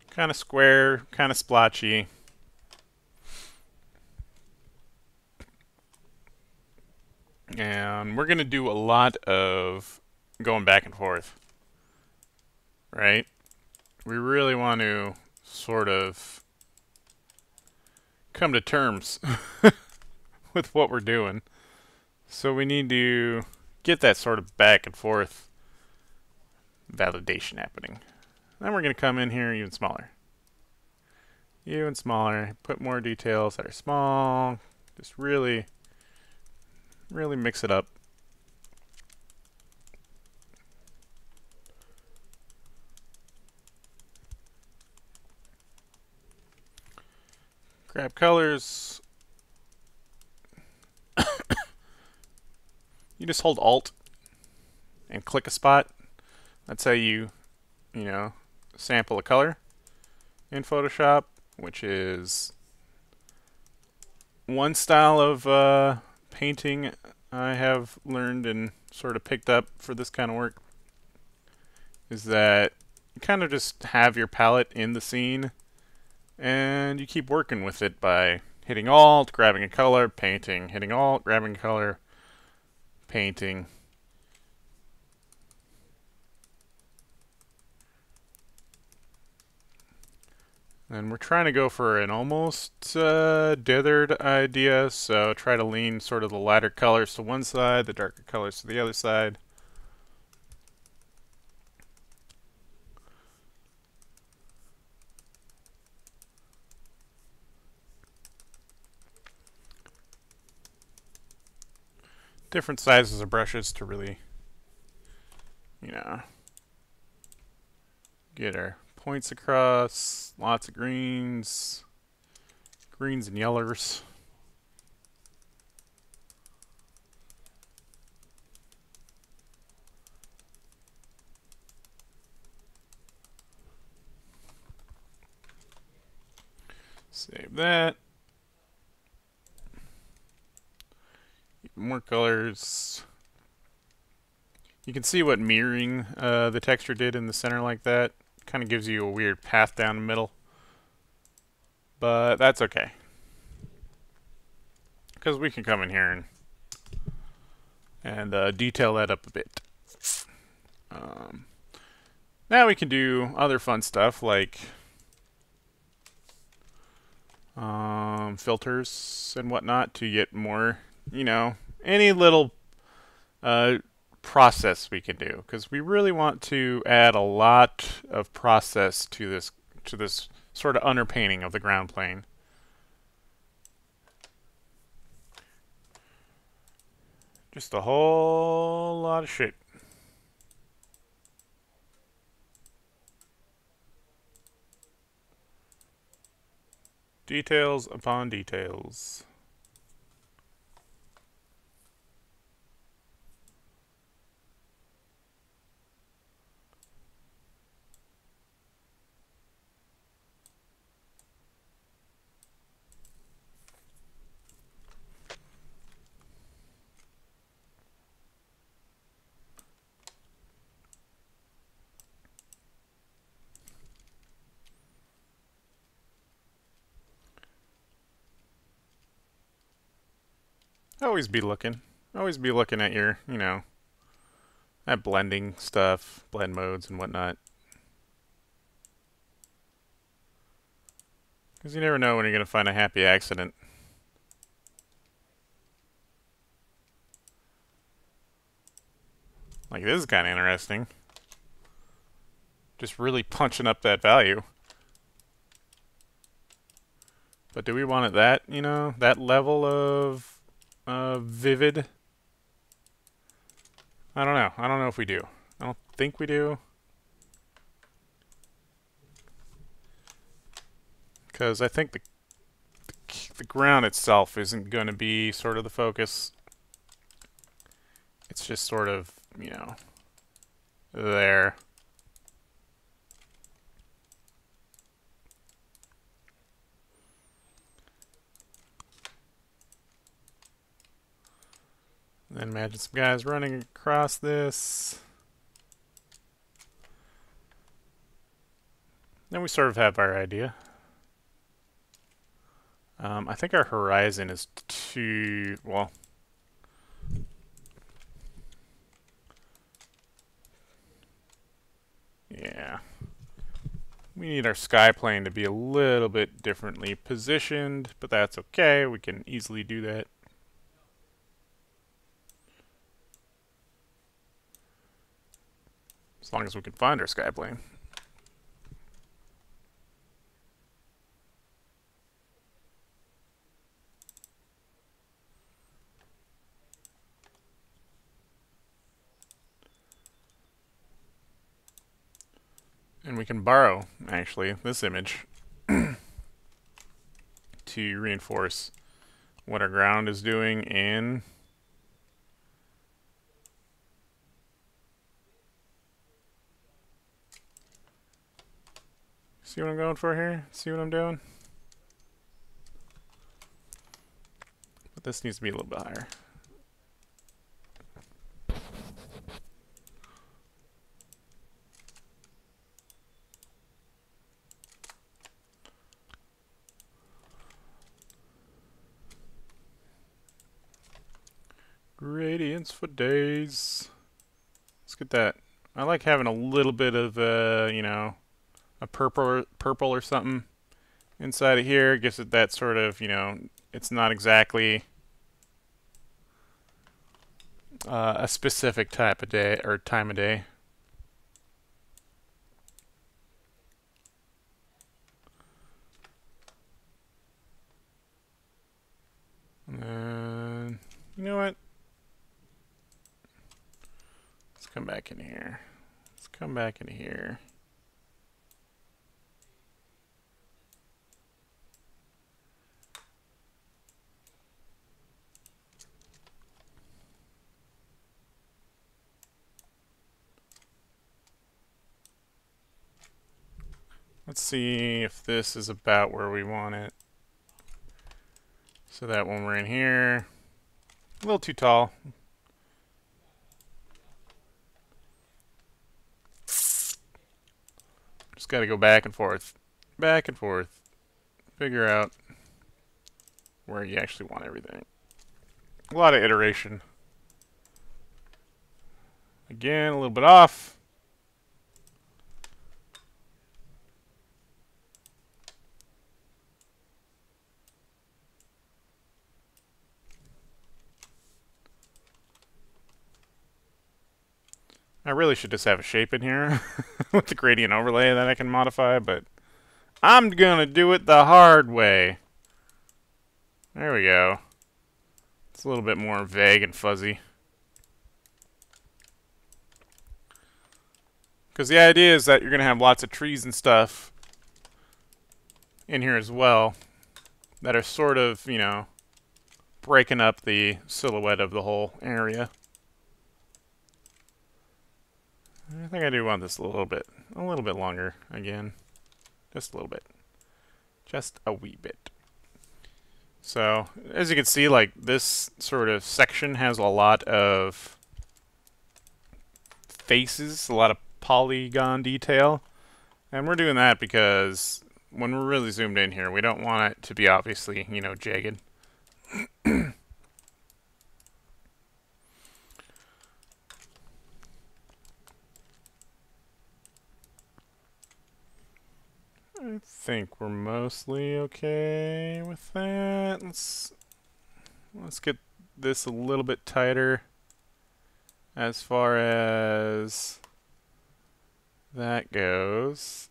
Kind of square, kind of splotchy. And we're going to do a lot of going back and forth. Right? We really want to sort of come to terms with what we're doing. So we need to get that sort of back and forth validation happening. Then we're going to come in here even smaller. Even smaller. Put more details that are small. Just really mix it up. Grab colors. You just hold Alt and click a spot. That's how you sample a color in Photoshop, which is one style of painting I have learned and sort of picked up for this kind of work, is that you kind of just have your palette in the scene and you keep working with it by hitting Alt, grabbing a color, painting, hitting Alt, grabbing a color, painting. And we're trying to go for an almost dithered idea, so try to lean sort of the lighter colors to one side, the darker colors to the other side. Different sizes of brushes to really, get our points across. Lots of greens and yellers. Save that. More colors. You can see what mirroring the texture did in the center like that. Kind of gives you a weird path down the middle. But that's okay. Because we can come in here and detail that up a bit. Now we can do other fun stuff like filters and whatnot to get more, any little process we can do, because we really want to add a lot of process to this sort of underpainting of the ground plane. Just a whole lot of shit. Details upon details. Always be looking. Always be looking at your, at blending stuff, blend modes and whatnot. Because you never know when you're going to find a happy accident. Like, this is kind of interesting. Just really punching up that value. But do we want it that level of vivid? I don't know. I don't know if we do. I don't think we do. Because I think the ground itself isn't going to be sort of the focus. It's just sort of, there. Then imagine some guys running across this. Then we sort of have our idea. I think our horizon is too, well, yeah. We need our sky plane to be a little bit differently positioned, but that's okay. We can easily do that. As long as we can find our sky plane. And we can borrow, actually, this image to reinforce what our ground is doing in see what I'm going for here? See what I'm doing? But this needs to be a little bit higher. Gradients for days. Let's get that. I like having a little bit of, a purple or something inside of here. Gives it that sort of, it's not exactly a specific type of day or time of day. And then, you know what? Let's come back in here. Let's come back in here. Let's see if this is about where we want it. So that when we're in here, a little too tall. Just got to go back and forth, figure out where you actually want everything. A lot of iteration. Again, a little bit off. I really should just have a shape in here with the gradient overlay that I can modify, but I'm gonna do it the hard way. There we go. It's a little bit more vague and fuzzy. Because the idea is that you're gonna have lots of trees and stuff in here as well that are sort of, you know, breaking up the silhouette of the whole area. I think I do want this a little bit longer again. Just a little bit. Just a wee bit. So, as you can see, like, this sort of section has a lot of faces, a lot of polygon detail. And we're doing that because when we're really zoomed in here, we don't want it to be obviously, you know, jagged. I think we're mostly okay with that. Let's get this a little bit tighter as far as that goes.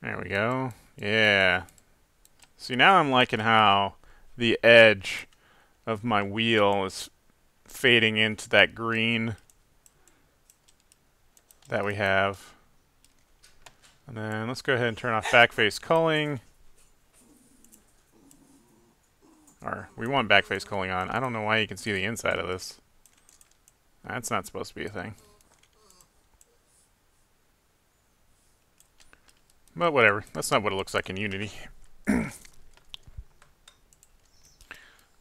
There we go. Yeah. See, now I'm liking how the edge of my wheel is fading into that green that we have. And then let's go ahead and turn off backface culling. Or we want backface culling on. I don't know why you can see the inside of this. That's not supposed to be a thing. But whatever. That's not what it looks like in Unity.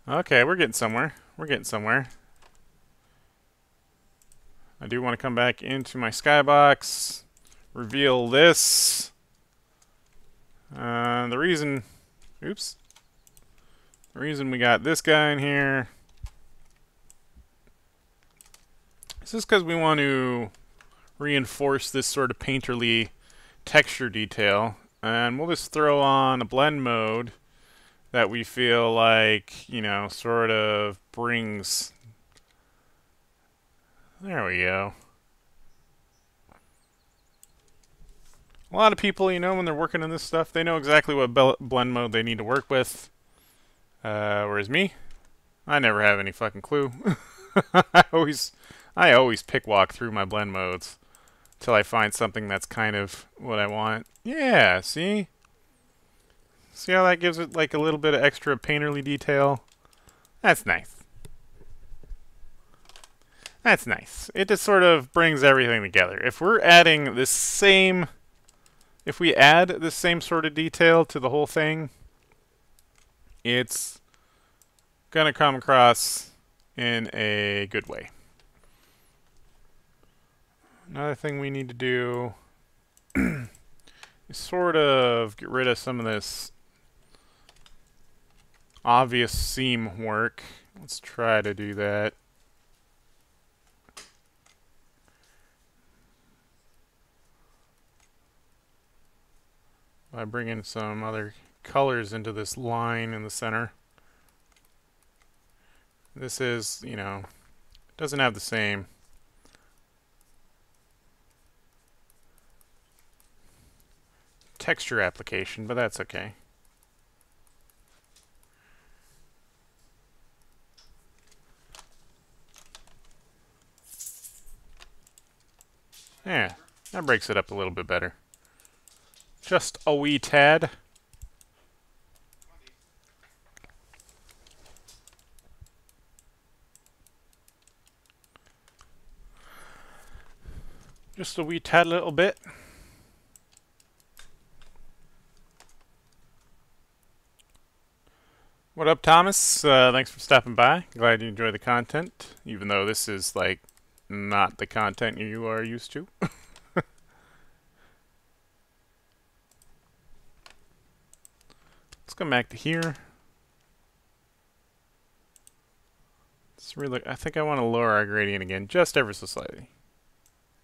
Okay, we're getting somewhere. We're getting somewhere. I do want to come back into my skybox, reveal this. The reason we got this guy in here is just because we want to reinforce this sort of painterly texture detail. And we'll just throw on a blend mode that we feel like, you know, sort of brings... There we go. A lot of people, you know, when they're working on this stuff, they know exactly what blend mode they need to work with. Whereas me, I never have any fucking clue. I always pick walk through my blend modes till I find something that's kind of what I want. Yeah, see? See how that gives it like a little bit of extra painterly detail? That's nice. That's nice. It just sort of brings everything together. If we're adding this same... If we add this same sort of detail to the whole thing, it's gonna come across in a good way. Another thing we need to do is sort of get rid of some of this obvious seam work. Let's try to do that. By bringing some other colors into this line in the center. This is, you know, doesn't have the same texture application, but that's okay. Yeah, that breaks it up a little bit better. Just a wee tad. just a wee tad little bit. What up, Thomas? Thanks for stopping by. Glad you enjoy the content, even though this is like not the content you are used to. Let's come back to here. It's really, I think I want to lower our gradient again, just ever so slightly.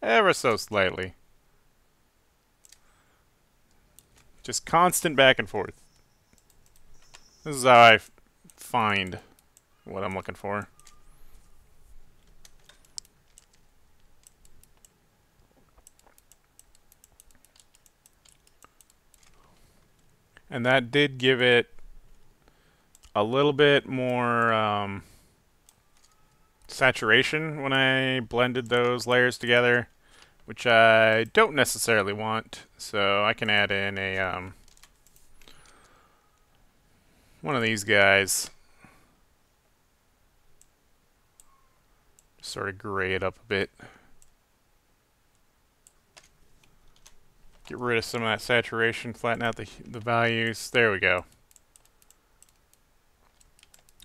Ever so slightly. Just constant back and forth. This is how I find what I'm looking for. And that did give it a little bit more saturation when I blended those layers together, which I don't necessarily want. So I can add in a one of these guys. Sort of gray it up a bit. Get rid of some of that saturation, flatten out the values. There we go.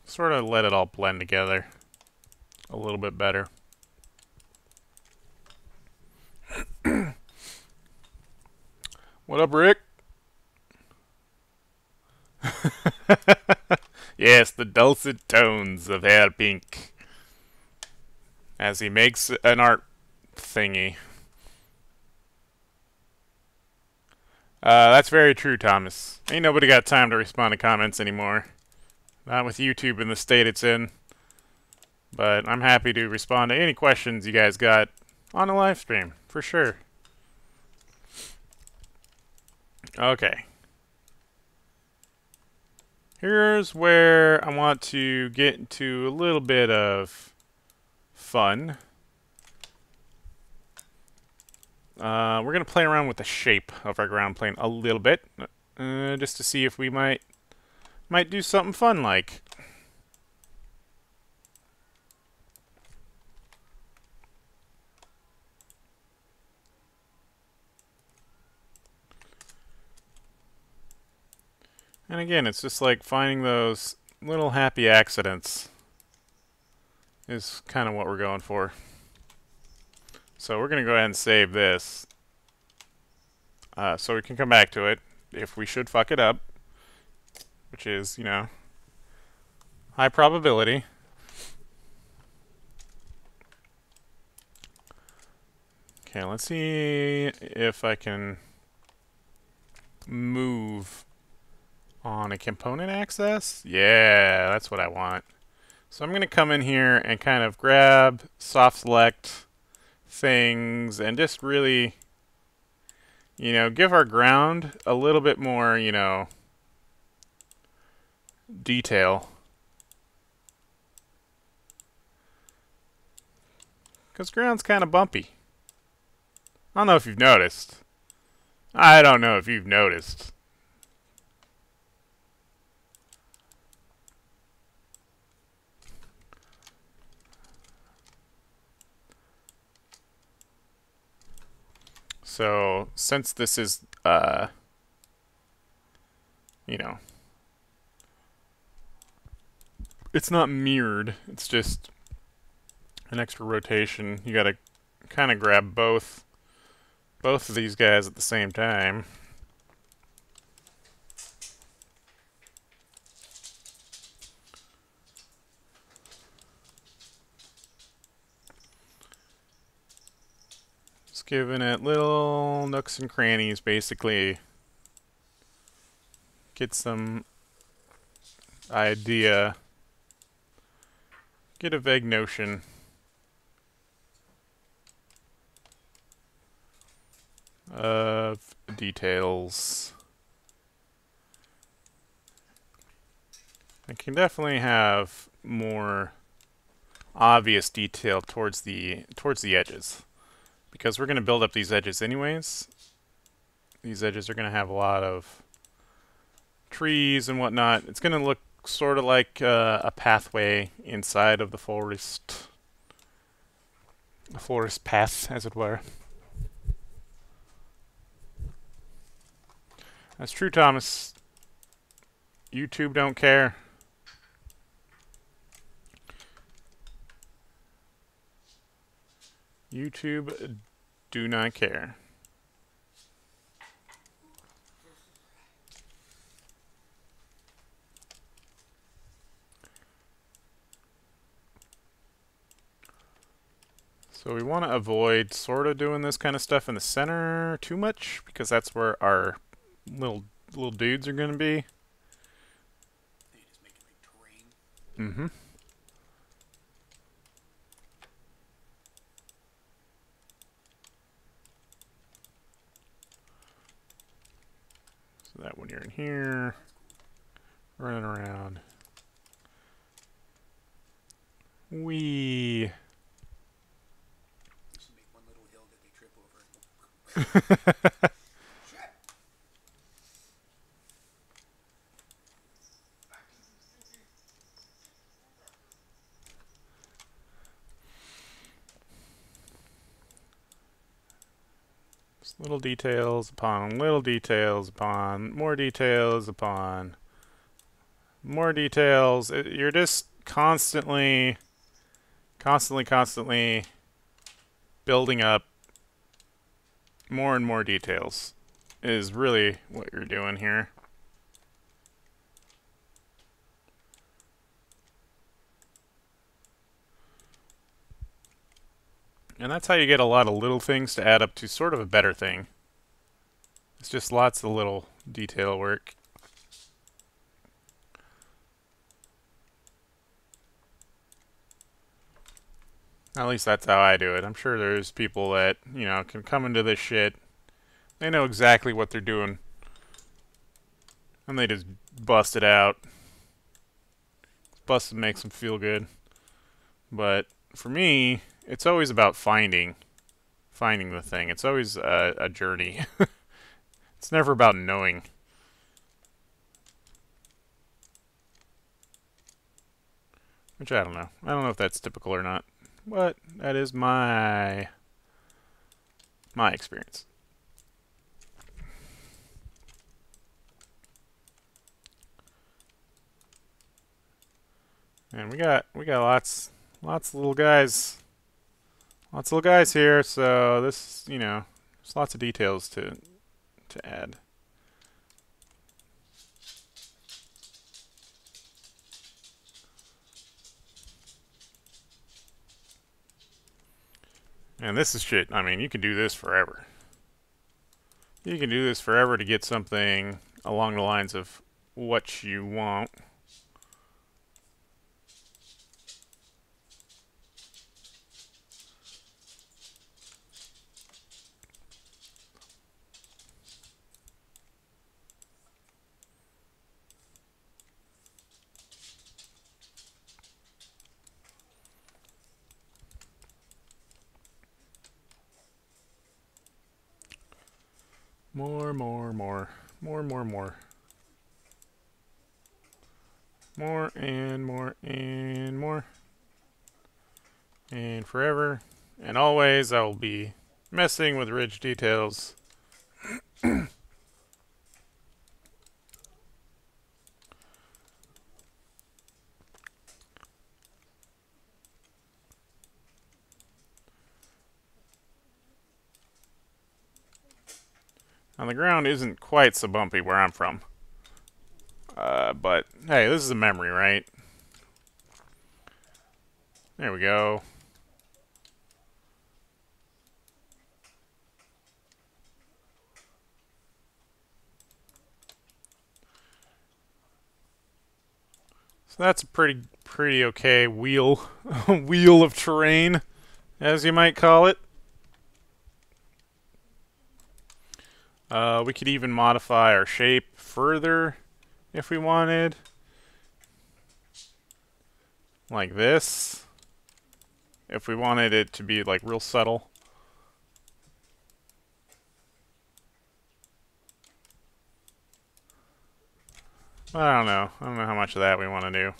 Sort of let it all blend together a little bit better. What up, Rick? Yes, the dulcet tones of Herr Pink as he makes an art thingy. That's very true, Thomas. Ain't nobody got time to respond to comments anymore. Not with YouTube in the state it's in. But I'm happy to respond to any questions you guys got on the live stream, for sure. Okay. Here's where I want to get into a little bit of fun. We're going to play around with the shape of our ground plane a little bit, just to see if we might do something fun like. And again, it's just like finding those little happy accidents is kind of what we're going for. So we're going to go ahead and save this so we can come back to it if we should fuck it up, which is, you know, high probability. Okay, let's see if I can move on a component access. Yeah, that's what I want. So I'm going to come in here and kind of grab, soft select things, and just really, you know, give our ground a little bit more, you know, detail. Because ground's kind of bumpy. I don't know if you've noticed. I don't know if you've noticed. So, since this is, you know, it's not mirrored, it's just an extra rotation. You gotta kind of grab both of these guys at the same time. Just giving it little nooks and crannies, basically. Get some idea. Get a vague notion. Of details. I can definitely have more obvious detail towards the edges, because we're going to build up these edges anyways. These edges are going to have a lot of trees and whatnot. It's going to look sort of like a pathway inside of the forest. A forest path, as it were. That's true, Thomas. YouTube don't care. YouTube do not care. So we want to avoid sort of doing this kind of stuff in the center too much, because that's where our little dudes are going to be. They just make it like terrain. Mm-hmm. So that when you're in here, running around. Wee. Just make one little hill that they trip over. Just little details upon little details upon more details upon more details. You're just constantly building up more and more details is really what you're doing here. And that's how you get a lot of little things to add up to sort of a better thing. It's just lots of little detail work. At least that's how I do it. I'm sure there's people that, you know, can come into this shit. They know exactly what they're doing. And they just bust it out. Busted makes them feel good. But for me, it's always about finding the thing. It's always a journey. It's never about knowing. Which I don't know. I don't know if that's typical or not. But that is my experience. And we got lots of little guys. Lots of little guys here, so this, you know, there's lots of details to add. And this is shit. I mean, you can do this forever. You can do this forever to get something along the lines of what you want. More. More and more and more. And forever and always I will be messing with ridge details. Now the ground isn't quite so bumpy where I'm from. But hey, this is a memory, right? There we go. So that's a pretty okay wheel wheel of terrain, as you might call it. We could even modify our shape further if we wanted. Like this. If we wanted it to be like real subtle. I don't know. I don't know how much of that we want to do.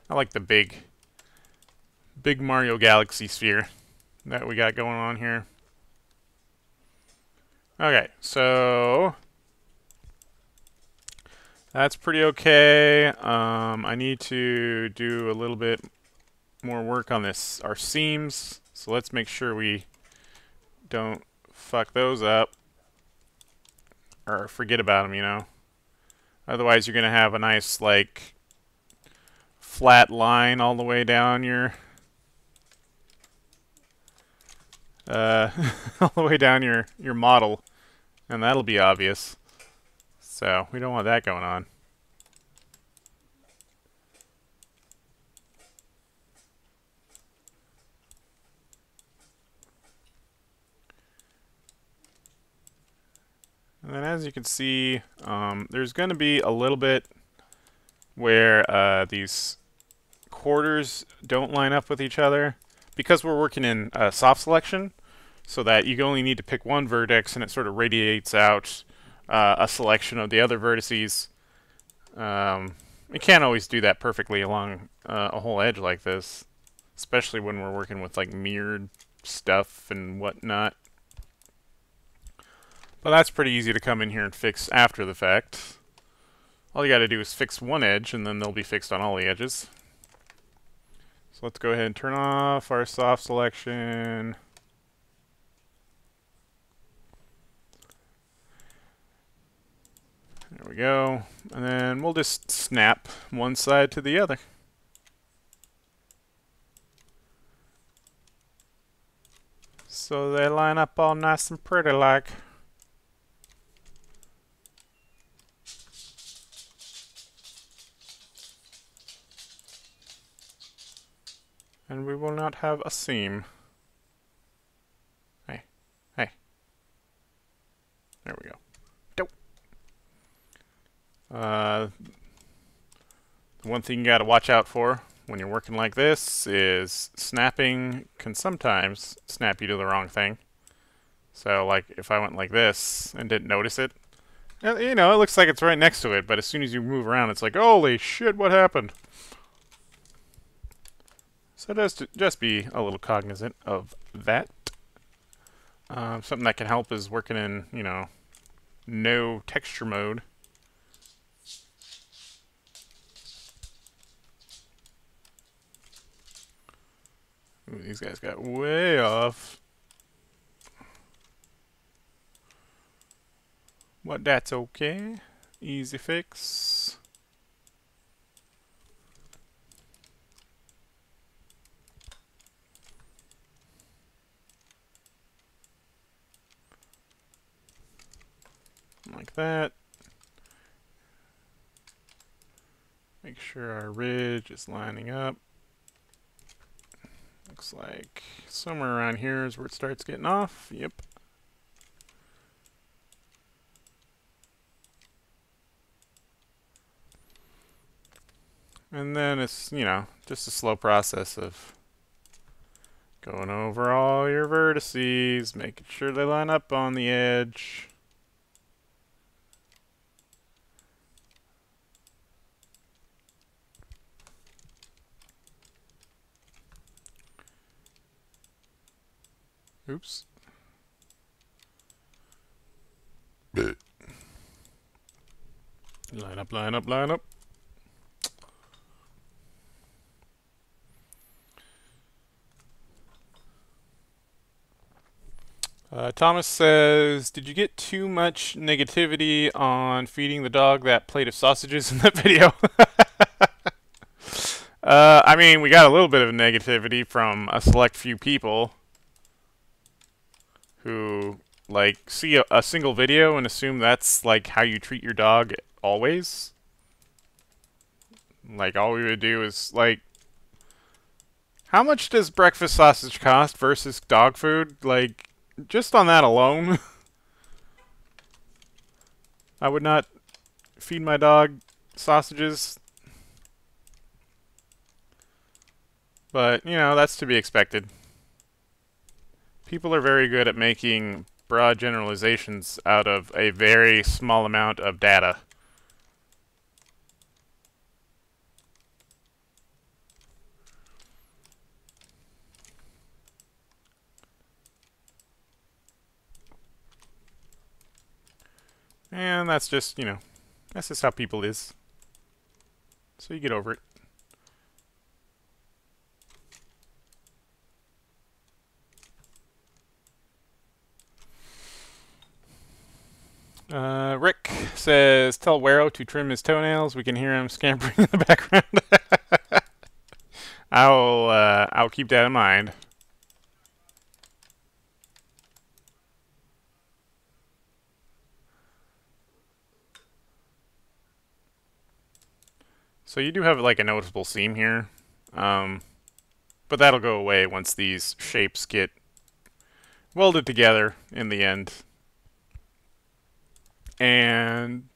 I like the big Mario Galaxy sphere that we got going on here. Okay, so That's pretty okay. I need to do a little bit more work on our seams. So let's make sure we don't fuck those up. Or forget about them, you know. Otherwise, you're going to have a nice, like, flat line all the way down all the way down your model. And that'll be obvious. So, we don't want that going on. And then as you can see, there's going to be a little bit where these quarters don't line up with each other because we're working in soft selection, so that you only need to pick one vertex and it sort of radiates out a selection of the other vertices. We can't always do that perfectly along a whole edge like this, especially when we're working with like mirrored stuff and whatnot. But that's pretty easy to come in here and fix after the fact. All you got to do is fix one edge, and then they'll be fixed on all the edges. So let's go ahead and turn off our soft selection. There we go. And then we'll just snap one side to the other. So they line up all nice and pretty like. And we will not have a seam. Hey. Hey. There we go. Dope. The one thing you gotta watch out for when you're working like this is snapping can sometimes snap you to the wrong thing. So, like, if I went like this and didn't notice it, you know, it looks like it's right next to it, but as soon as you move around, it's like, holy shit, what happened? So just be a little cognizant of that. Something that can help is working in, you know, no texture mode. Ooh, these guys got way off. But that's okay. Easy fix. Like that. Make sure our ridge is lining up. Looks like somewhere around here is where it starts getting off. Yep. And then it's, you know, just a slow process of going over all your vertices, making sure they line up on the edge. Oops. Line up, line up, line up. Thomas says, did you get too much negativity on feeding the dog that plate of sausages in that video? I mean, we got a little bit of negativity from a select few people who, like, see a single video and assume that's, like, how you treat your dog always. Like, all we would do is, like, how much does breakfast sausage cost versus dog food? Like, just on that alone, I would not feed my dog sausages. But, you know, that's to be expected. People are very good at making broad generalizations out of a very small amount of data. And that's just, you know, That's just how people is. So you get over it. Rick says, tell Wero to trim his toenails. We can hear him scampering in the background. I'll keep that in mind. So you do have like a noticeable seam here, but that'll go away once these shapes get welded together in the end. And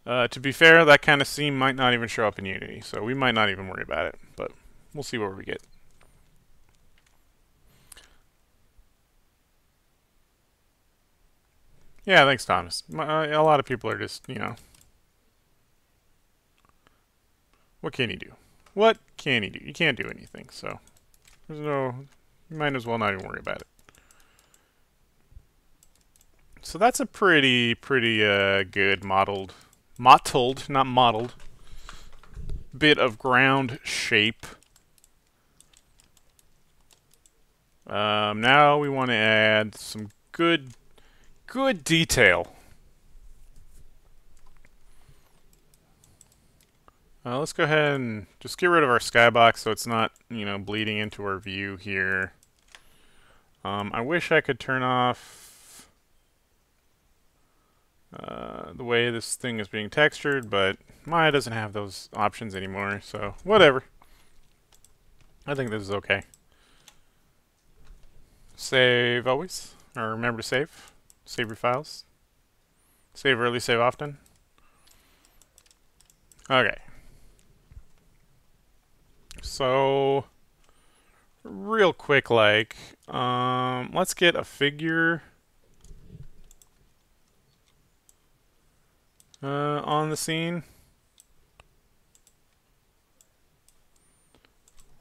to be fair, that kind of seam might not even show up in Unity, so we might not even worry about it, but we'll see what we get. Yeah, thanks, Thomas. A lot of people are just, you know, what can you do? What can you do? You can't do anything, so there's no, you might as well not even worry about it. So that's a pretty good mottled, not mottled, bit of ground shape. Now we want to add some good detail. Let's go ahead and just get rid of our skybox so it's not, you know, bleeding into our view here. I wish I could turn off the way this thing is being textured, but Maya doesn't have those options anymore, so whatever. I think this is okay. Save always, or remember to save. Save your files. Save early, save often. Okay. So, real quick, like, let's get a figure on the scene.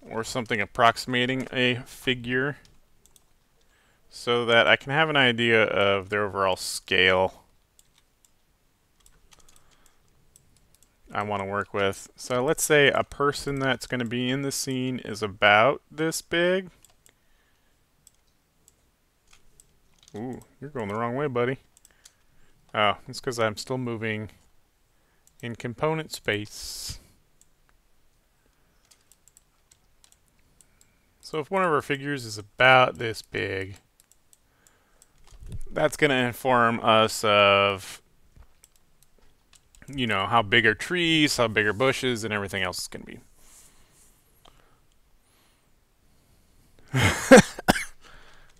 Or something approximating a figure, so that I can have an idea of their overall scale I want to work with. So let's say a person that's going to be in the scene is about this big. Ooh, you're going the wrong way, buddy. Oh, it's because I'm still moving in component space. So if one of our figures is about this big, that's going to inform us of, you know, how big are trees, how big are bushes, and everything else is going to be.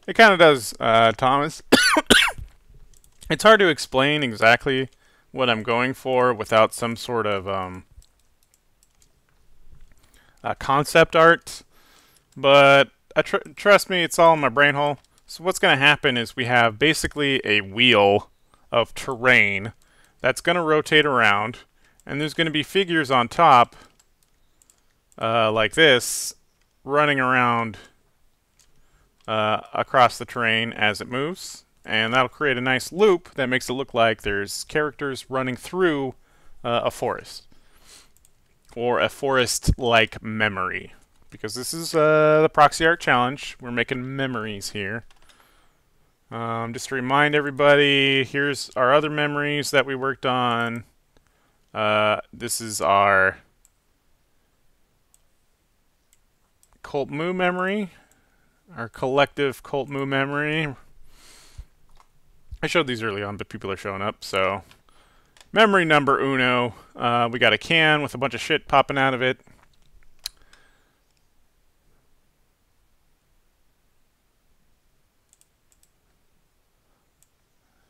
It kind of does, Thomas. It's hard to explain exactly what I'm going for without some sort of concept art. But trust me, it's all in my brain hole. So what's going to happen is we have basically a wheel of terrain that's going to rotate around, and there's going to be figures on top, like this, running around across the terrain as it moves, and that'll create a nice loop that makes it look like there's characters running through a forest, or a forest-like memory. Because this is the Proxi Art Challenge. We're making memories here. Just to remind everybody, here's our other memories that we worked on. This is our Cult Moo memory. Our collective Cult Moo memory. I showed these early on, but people are showing up, so... Memory number uno. We got a can with a bunch of shit popping out of it.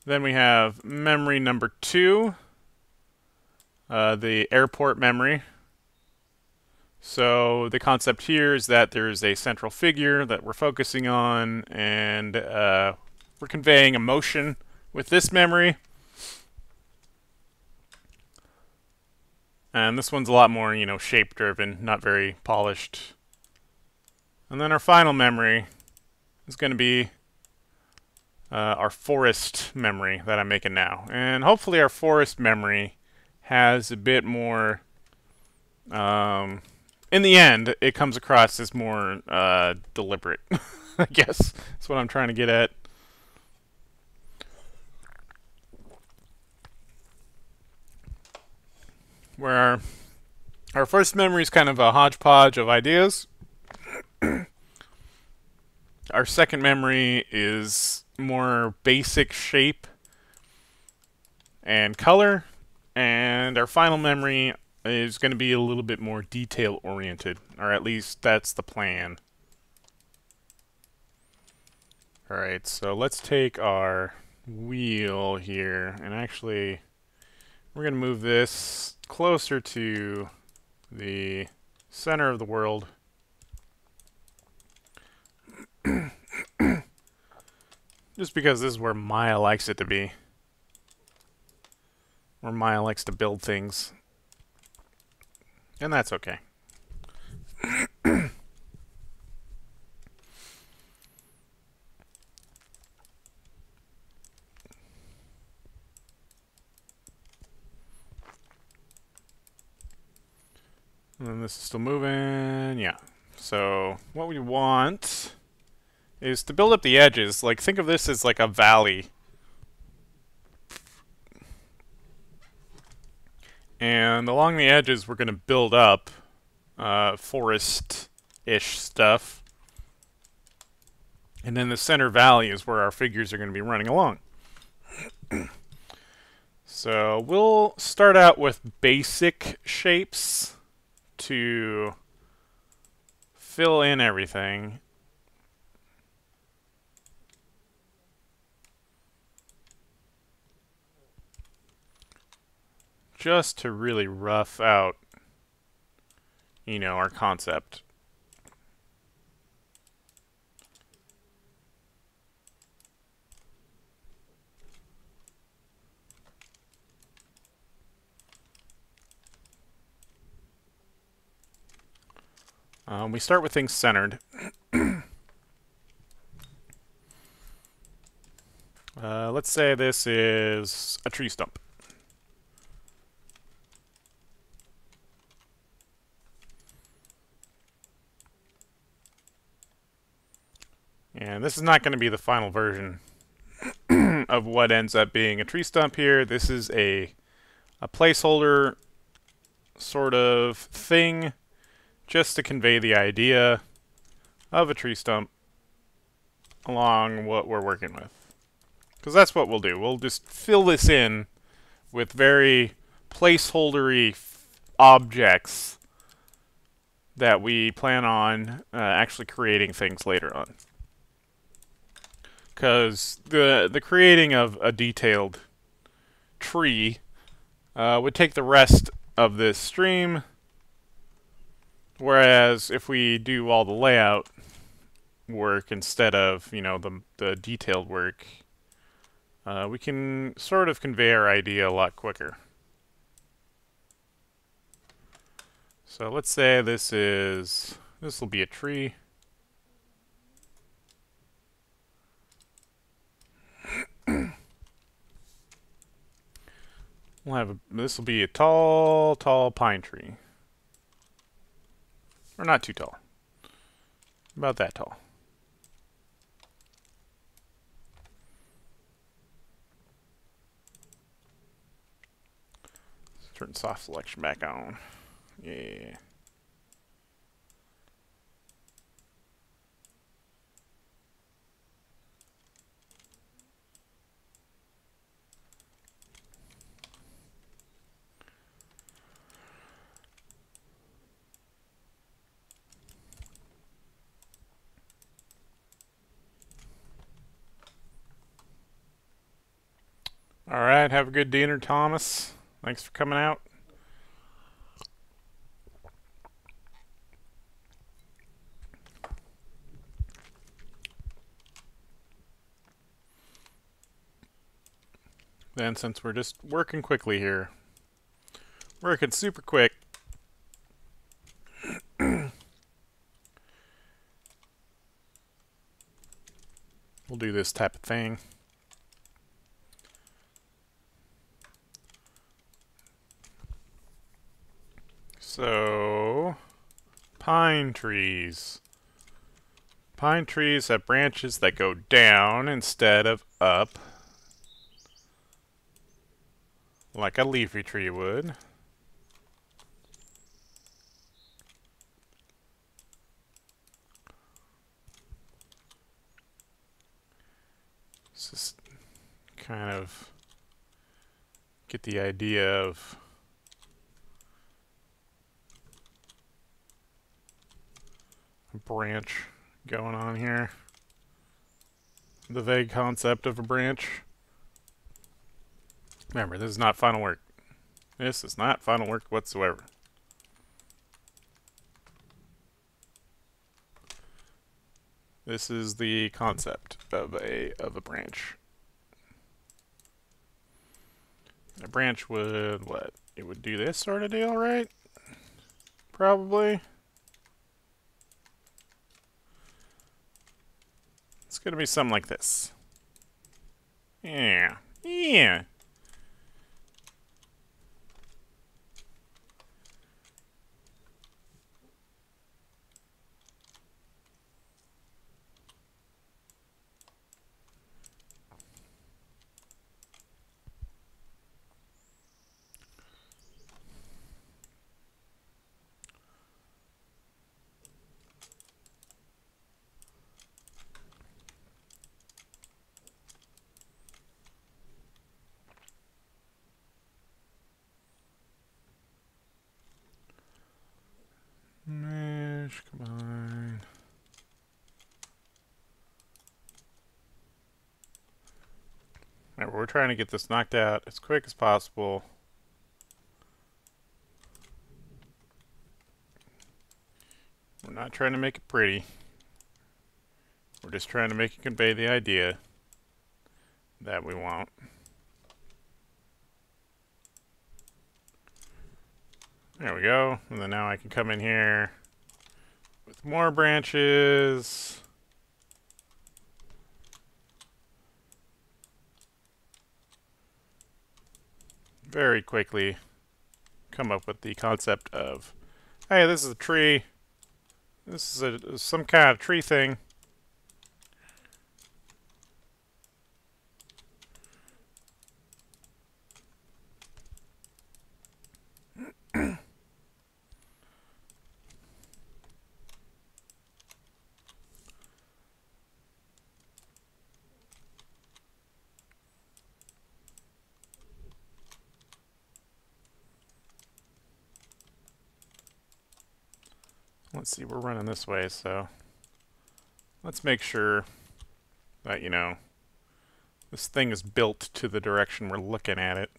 Then we have memory number 2, the airport memory. So the concept here is that there's a central figure that we're focusing on, and we're conveying emotion with this memory. And this one's a lot more, you know, shape-driven, not very polished. And then our final memory is going to be our forest memory that I'm making now. And hopefully our forest memory has a bit more, in the end, it comes across as more deliberate, I guess. That's what I'm trying to get at. Where our first memory is kind of a hodgepodge of ideas. Our second memory is more basic shape and color. And our final memory is going to be a little bit more detail oriented, or at least that's the plan. Alright, so let's take our wheel here, and actually we're going to move this closer to the center of the world. Just because this is where Maya likes it to be. Where Maya likes to build things. And that's okay. And then this is still moving. Yeah. So what we want is to build up the edges. Like, think of this as like a valley. And along the edges, we're going to build up forest-ish stuff. And then the center valley is where our figures are going to be running along. So we'll start out with basic shapes to fill in everything. Just to really rough out, you know, our concept. We start with things centered. Let's say this is a tree stump. And this is not going to be the final version of what ends up being a tree stump here. This is a placeholder sort of thing just to convey the idea of a tree stump along what we're working with. Because that's what we'll do. We'll just fill this in with very placeholdery objects that we plan on actually creating things later on. Because the creating of a detailed tree would take the rest of this stream, whereas if we do all the layout work instead of, you know, the detailed work, we can sort of convey our idea a lot quicker. So let's say this will be a tree. This will be a tall pine tree. Or not too tall. About that tall. Let's turn soft selection back on. Yeah. Alright, have a good dinner, Thomas. Thanks for coming out. Then, since we're just working quickly here, working super quick, we'll do this type of thing. So, pine trees. Pine trees have branches that go down instead of up, like a leafy tree would. Just kind of get the idea of a branch going on here. The vague concept of a branch. Remember, this is not final work. This is not final work whatsoever. This is the concept of a branch. A branch would what? It would do this sort of deal, right? Probably. It's gonna be something like this. Yeah. Yeah. Mesh, combine. Remember, we're trying to get this knocked out as quick as possible. We're not trying to make it pretty. We're just trying to make it convey the idea that we want. There we go. And then now I can come in here with more branches. Very quickly come up with the concept of, hey, this is a tree. This is some kind of tree thing. Let's see, we're running this way, so let's make sure that, you know, this thing is built to the direction we're looking at it.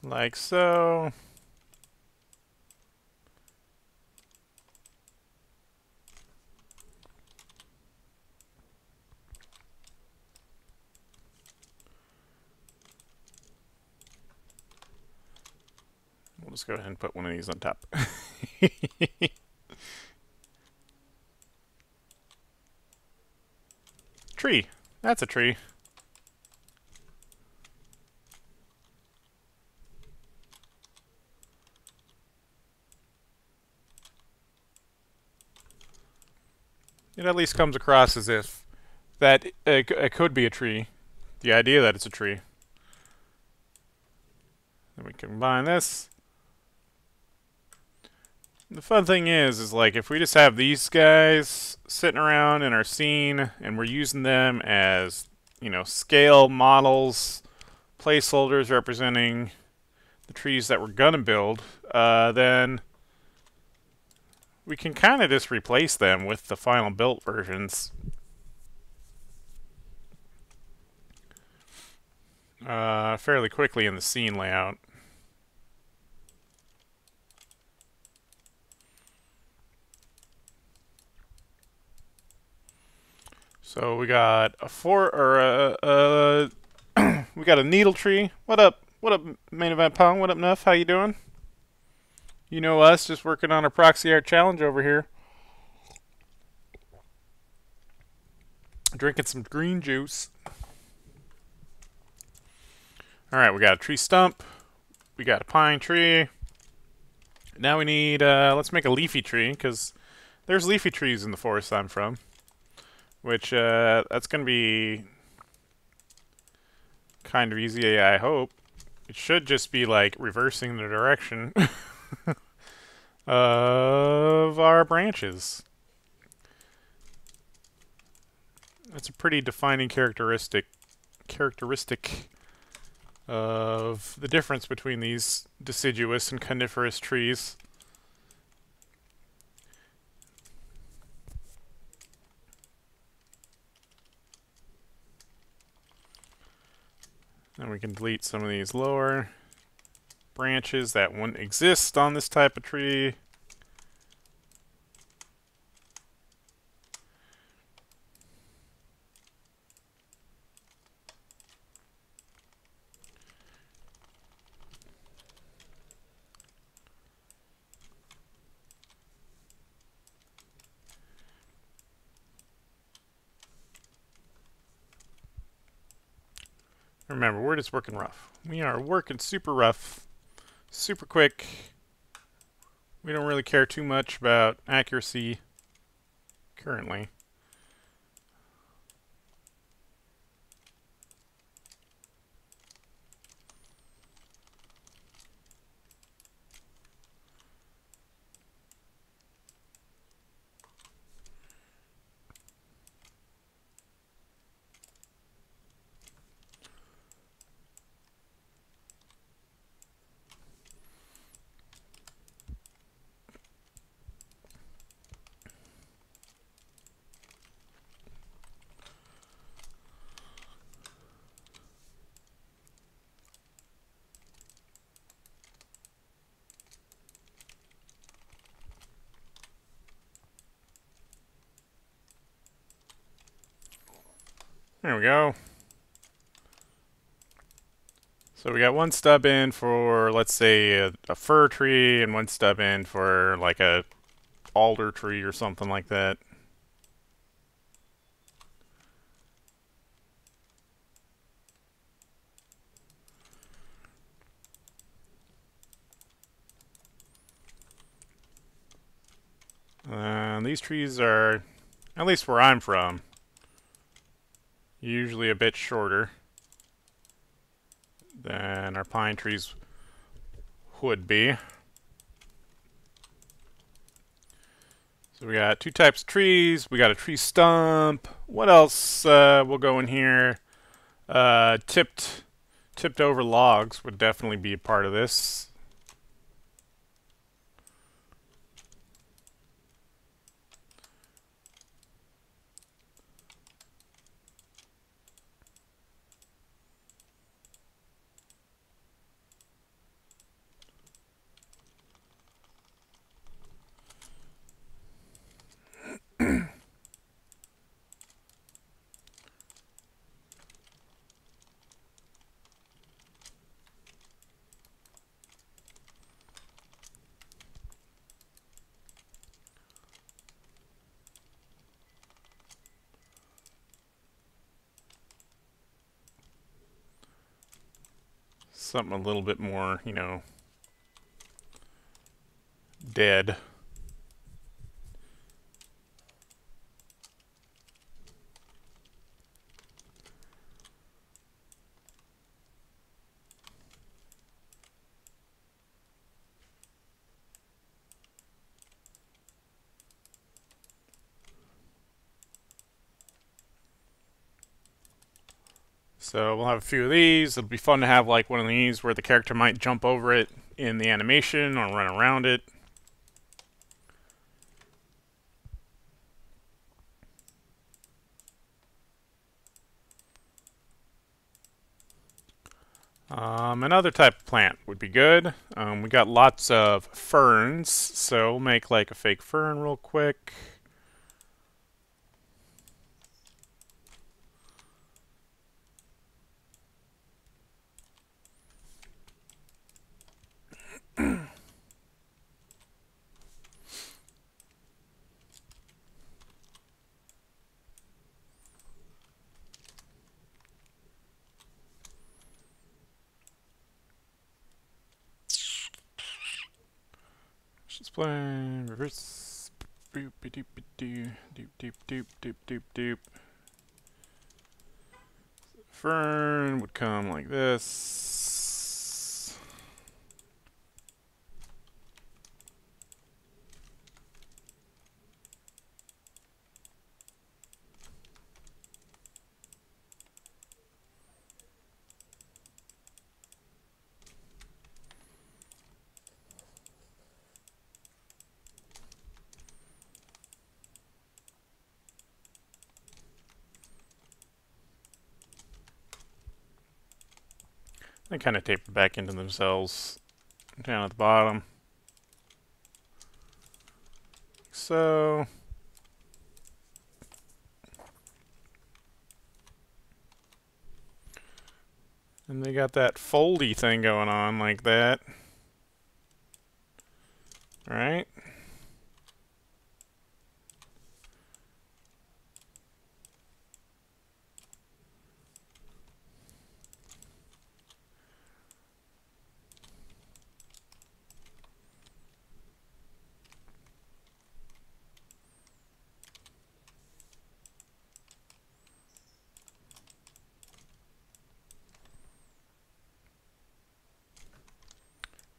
Like so. We'll just go ahead and put one of these on top. Tree. That's a tree. It at least comes across as if that it could be a tree. The idea that it's a tree. Then we combine this. The fun thing is like if we just have these guys sitting around in our scene and we're using them as, you know, scale models, placeholders representing the trees that we're gonna build, then we can kind of just replace them with the final built versions. Fairly quickly in the scene layout. So we got a we got a needle tree. What up? What up, main event Pong? What up, Nuff? How you doing? You know us, just working on a Proxi Art challenge over here. drinking some green juice. Alright, we got a tree stump. We got a pine tree. Now we need, let's make a leafy tree, because there's leafy trees in the forest I'm from. Which, that's going to be kind of easy, I hope. It should just be, like, reversing the direction of our branches. That's a pretty defining characteristic of the difference between these deciduous and coniferous trees. And we can delete some of these lower branches that wouldn't exist on this type of tree. Remember, we're just working rough. We are working super rough, super quick. We don't really care too much about accuracy currently. There we go. So we got one stub in for, let's say, a fir tree, and one stub in for, like, a alder tree or something like that. These trees are, at least where I'm from, usually a bit shorter than our pine trees would be. So we got two types of trees. We got a tree stump. What else will go in here? Tipped over logs would definitely be a part of this. Something a little bit more, you know, dead. So we'll have a few of these. It'll be fun to have like one of these where the character might jump over it in the animation or run around it. Another type of plant would be good. We got lots of ferns, so we'll make like a fake fern real quick. Just play reverse. Boop doop doop doop doop doop doop doop doop. Fern would come like this. They kind of taper back into themselves down at the bottom. So. And they got that foldy thing going on like that. Right?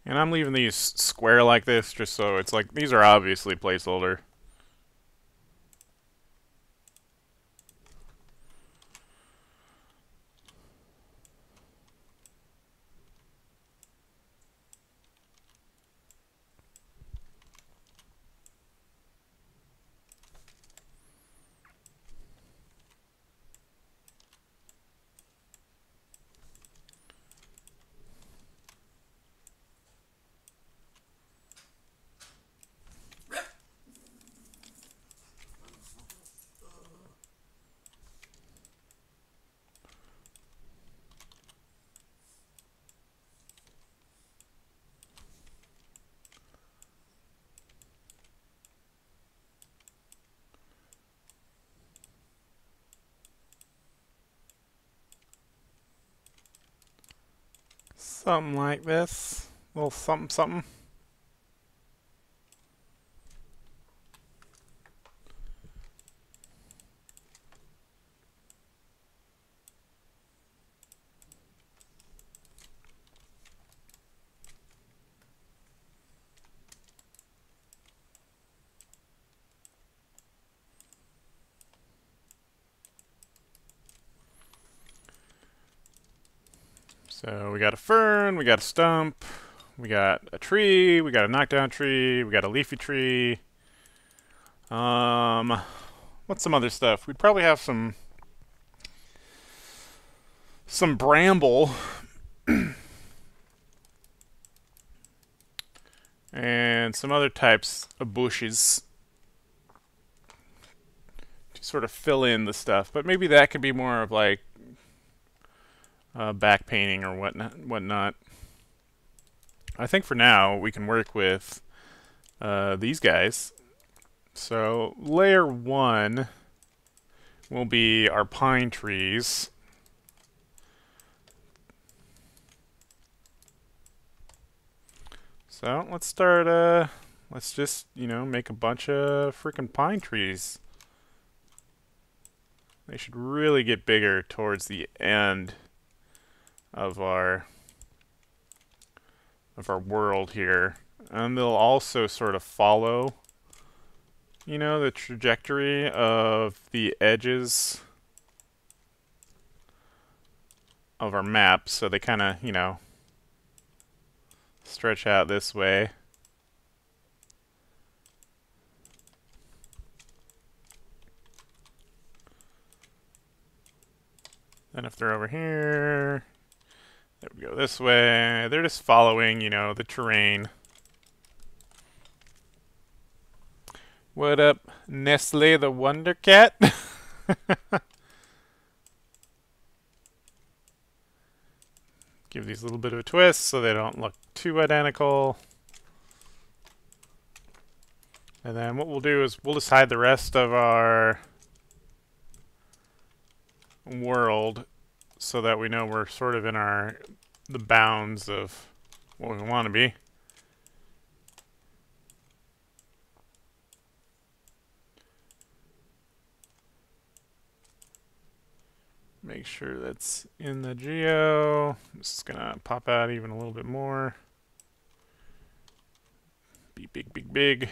And I'm leaving these square like this just so it's like, these are obviously placeholder. Something like this. A little something something. So we got a fern, we got a stump, we got a tree, we got a knockdown tree, we got a leafy tree. What's some other stuff? We'd probably have some bramble and some other types of bushes to sort of fill in the stuff. But maybe that could be more of like back painting or whatnot. I think for now we can work with these guys. So layer 1 will be our pine trees. So let's start, let's just, make a bunch of freaking pine trees. They should really get bigger towards the end of our world here. And they'll also sort of follow, the trajectory of the edges of our map. So they kind of, stretch out this way. And if they're over here, they would go this way. They're just following, the terrain. What up, Nestle the Wonder Cat? Give these a little bit of a twist so they don't look too identical. And then what we'll do is we'll just hide the rest of our world so that we know we're sort of in the bounds of what we want to be. Make sure that's in the geo. I'm just gonna pop out even a little bit more. Be big, big, big.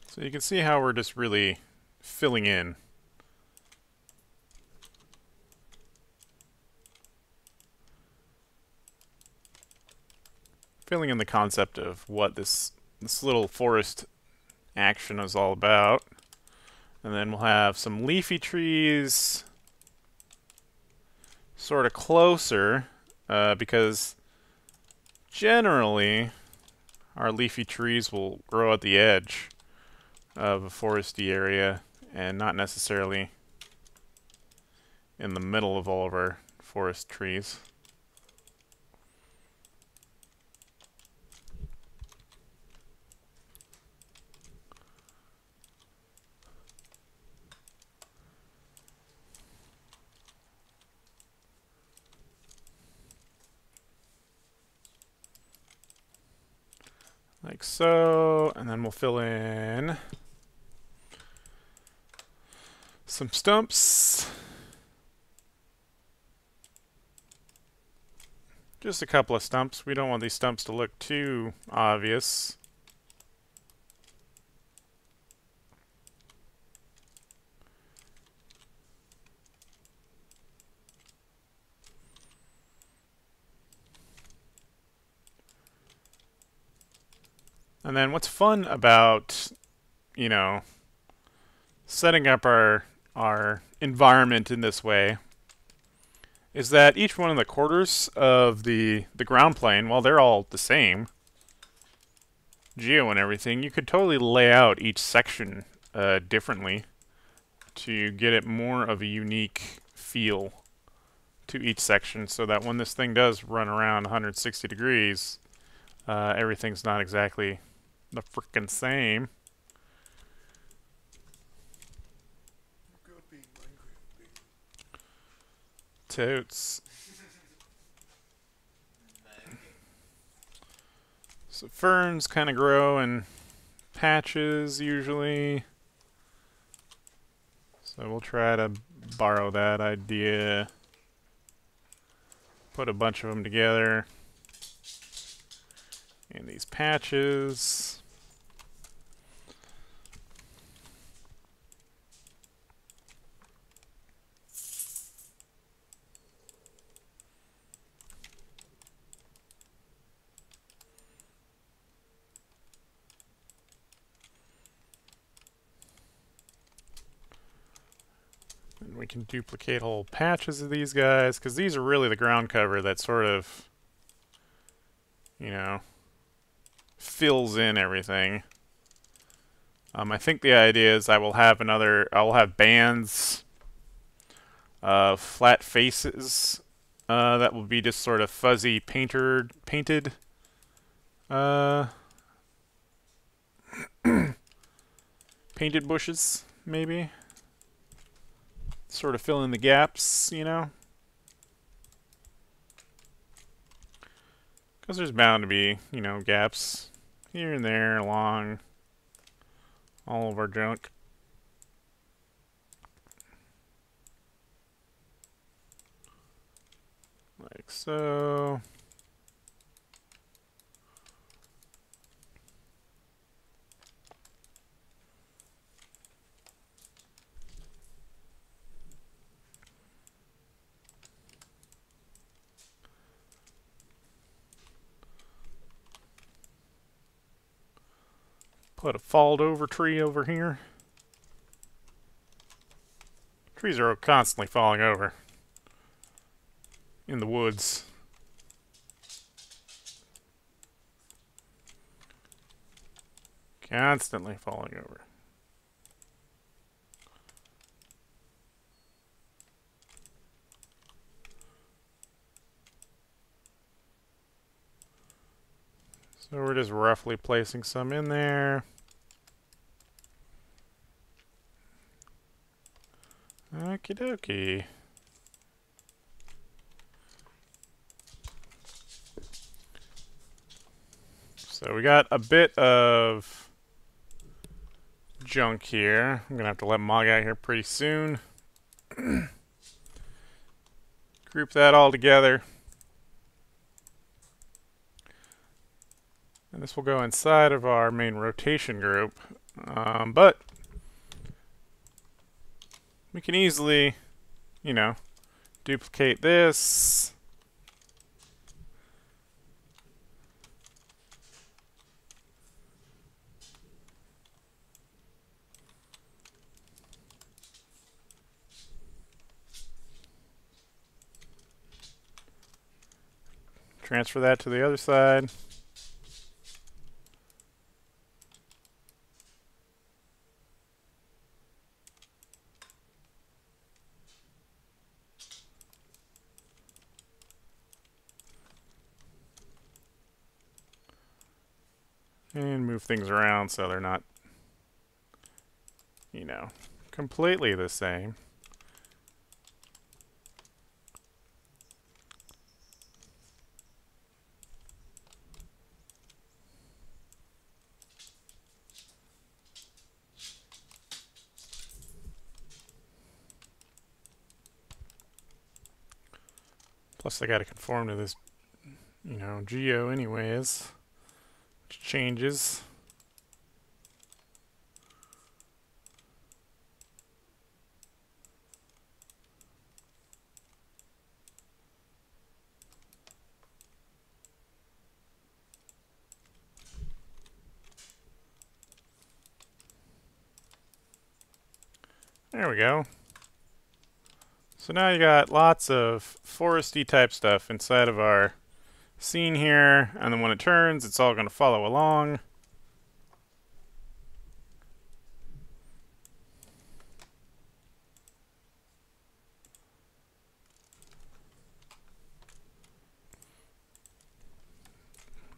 So you can see how we're just really filling in. Filling in the concept of what this little forest action is all about. And then we'll have some leafy trees sort of closer, because generally our leafy trees will grow at the edge of a foresty area and not necessarily in the middle of all of our forest trees. Like so, and then we'll fill in some stumps. Just a couple of stumps. We don't want these stumps to look too obvious. And then what's fun about, you know, setting up our environment in this way is that each one of the quarters of the ground plane, while they're all the same, geo and everything, you could totally lay out each section differently to get it more of a unique feel to each section, so that when this thing does run around 160 degrees, everything's not exactly the frickin' same. Totes. So ferns kind of grow in patches usually. So we'll try to borrow that idea. Put a bunch of them together in these patches. And we can duplicate whole patches of these guys, because these are really the ground cover that sort of, you know, fills in everything. I think the idea is I will have bands of flat faces that will be just sort of fuzzy painted painted bushes, maybe. Sort of fill in the gaps, you know? Because there's bound to be, you know, gaps here and there along all of our junk. Like so. Put a falled over tree over here. Trees are constantly falling over in the woods. Constantly falling over. So we're just roughly placing some in there. Okie dokie. So we got a bit of junk here. I'm gonna have to let Mog out here pretty soon. Group that all together. And this will go inside of our main rotation group. But we can easily, you know, duplicate this. Transfer that to the other side. And move things around so they're not, you know, completely the same. Plus I gotta conform to this, you know, geo anyways, which changes. There we go. So now you got lots of foresty type stuff inside of our scene here, and then when it turns, it's all going to follow along.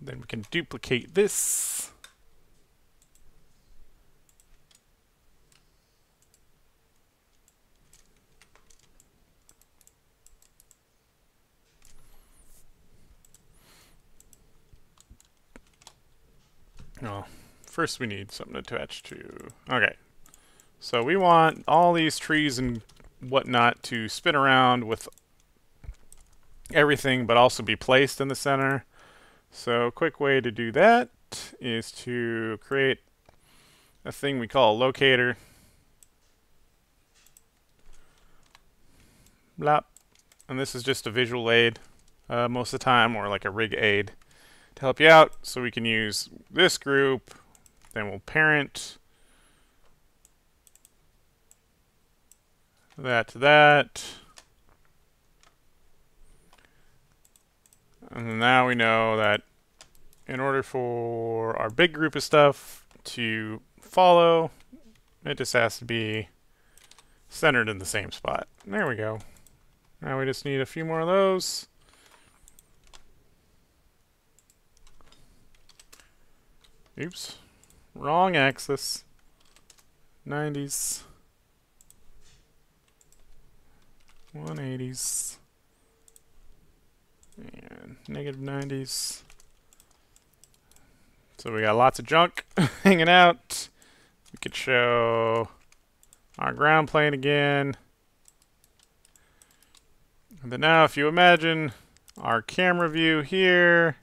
Then we can duplicate this. Oh, first we need something to attach to. Okay. So we want all these trees and whatnot to spin around with everything, but also be placed in the center. So a quick way to do that is to create a thing we call a locator. Blop. And this is just a visual aid most of the time, or like a rig aid to help you out. So we can use this group, then we'll parent that to that. And now we know that in order for our big group of stuff to follow, it just has to be centered in the same spot. There we go. Now we just need a few more of those. Oops. Wrong axis. 90s. 180s. And negative 90s. So we got lots of junk hanging out. We could show our ground plane again. And then now if you imagine our camera view here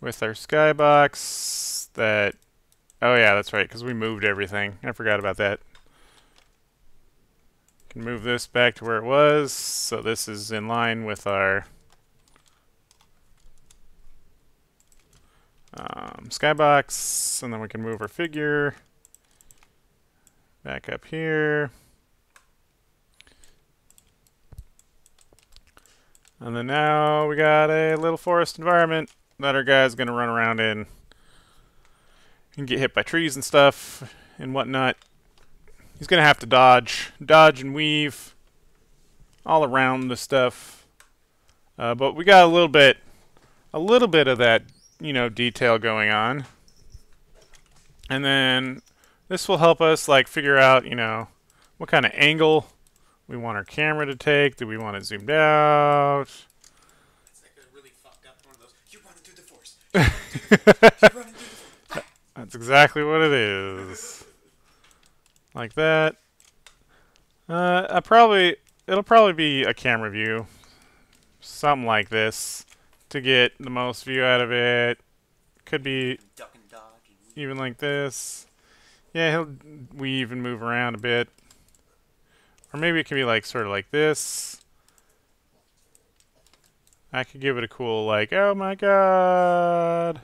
with our skybox that, oh yeah, that's right, because we moved everything. I forgot about that. Can move this back to where it was, so this is in line with our skybox, and then we can move our figure back up here. And then now we got a little forest environment that our guy's going to run around in and get hit by trees and stuff and whatnot. He's going to have to dodge and weave all around the stuff. But we got a little bit of that, you know, detail going on. And then this will help us like figure out, you know, what kind of angle we want our camera to take? Do we want it zoomed out? It's like a really fucked up one of those. You're running through the forest. You're running through the forest. You're running through the forest. That's exactly what it is. Like that. It'll probably be a camera view. Something like this to get the most view out of it. Could be Duck and dodge and even like this. Yeah, he'll weave and move around a bit. Or maybe it can be like sort of like this. I could give it a cool like, oh my god.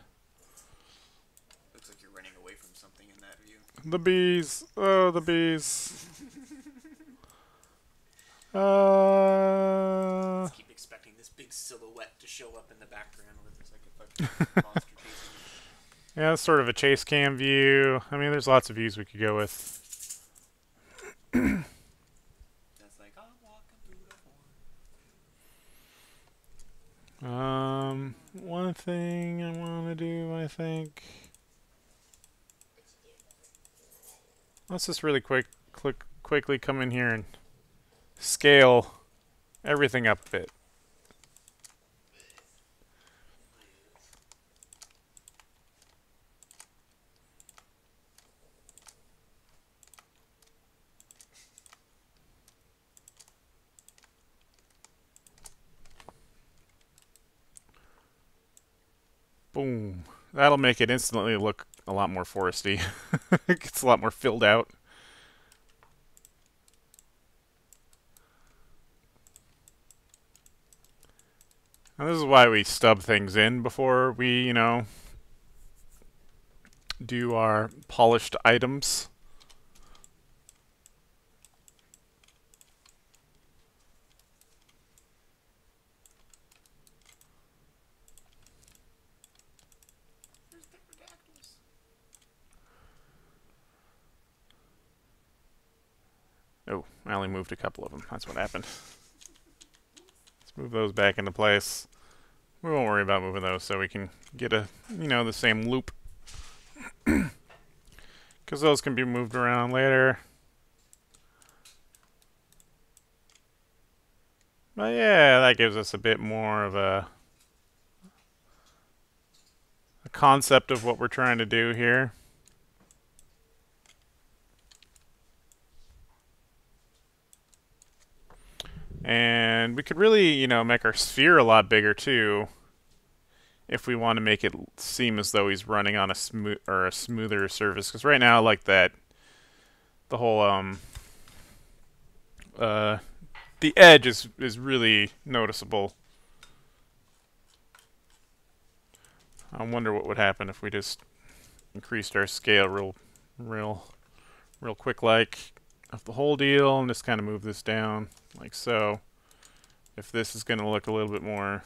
looks like you're running away from something in that view. The bees. Oh, the bees. Just keep expecting this big silhouette to show up in the background where there's like a fucking monster chasing you. Yeah, it's sort of a chase cam view. I mean, there's lots of views we could go with. That's like, I'm walking through the forest. One thing I want to do, I think. Let's just really quickly come in here and scale everything up a bit. Boom. That'll make it instantly look a lot more foresty. It gets a lot more filled out. And this is why we stub things in before we, do our polished items. There's pterodactyls. Oh, I only moved a couple of them. That's what happened. Let's move those back into place. We won't worry about moving those so we can get a, the same loop. Because those can be moved around later. But yeah, that gives us a bit more of a concept of what we're trying to do here. And we could really, make our sphere a lot bigger too, if we want to make it seem as though he's running on a smoother surface. Because right now, like that, the whole the edge is really noticeable. I wonder what would happen if we just increased our scale real quick, like of the whole deal, and just kind of move this down like so. If this is going to look a little bit more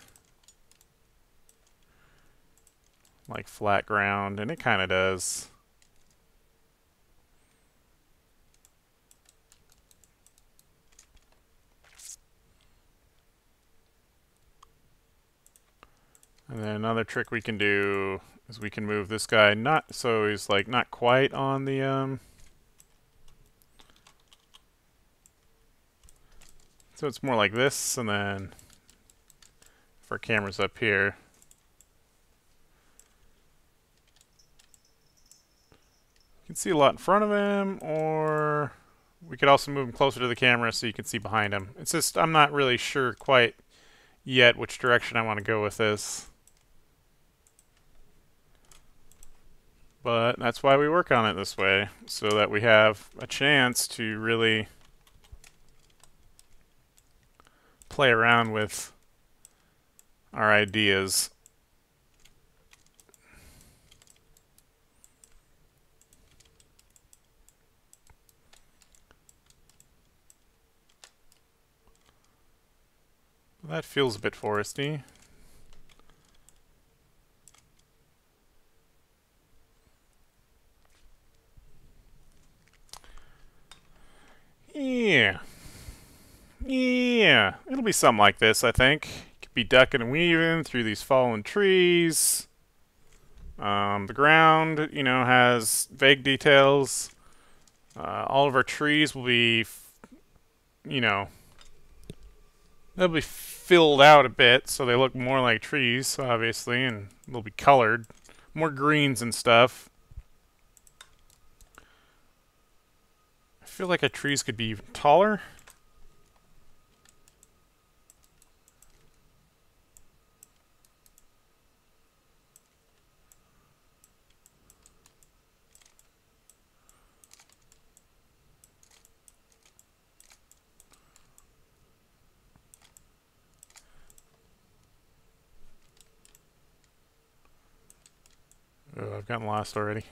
like flat ground, and it kind of does. And then another trick we can do is we can move this guy not so he's like not quite on the so it's more like this, and then if our camera's up here, you can see a lot in front of him, or we could also move him closer to the camera so you can see behind him. It's just I'm not really sure quite yet which direction I want to go with this. But that's why we work on it this way, so that we have a chance to really play around with our ideas. That feels a bit foresty. Yeah. Yeah. It'll be something like this, I think. Could be ducking and weaving through these fallen trees. The ground, has vague details. All of our trees will be you know, they'll be filled out a bit so they look more like trees, obviously, and they'll be colored. More greens and stuff. I feel like our trees could be even taller. Oh, I've gotten lost already.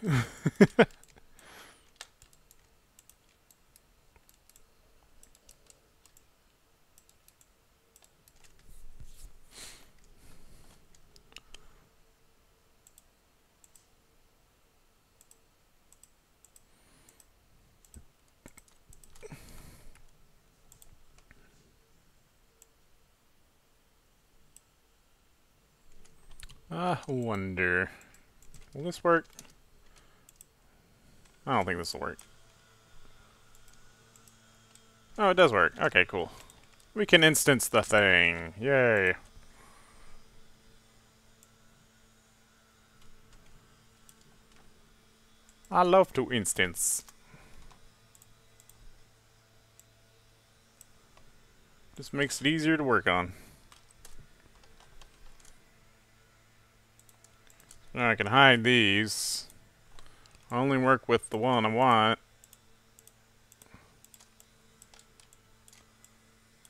I wonder. Will this work? I don't think this will work. Oh, it does work. Okay, cool. We can instance the thing. Yay. I love to instance. Just makes it easier to work on. Now I can hide these. I only work with the one I want.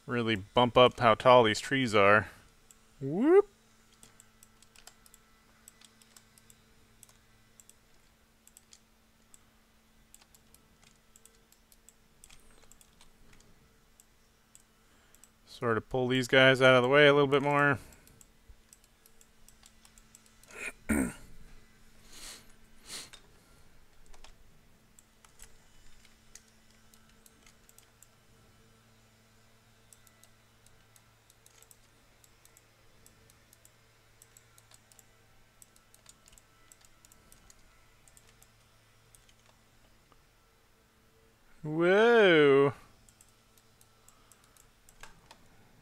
Really bump up how tall these trees are. Whoop! Sort of pull these guys out of the way a little bit more. Whoa!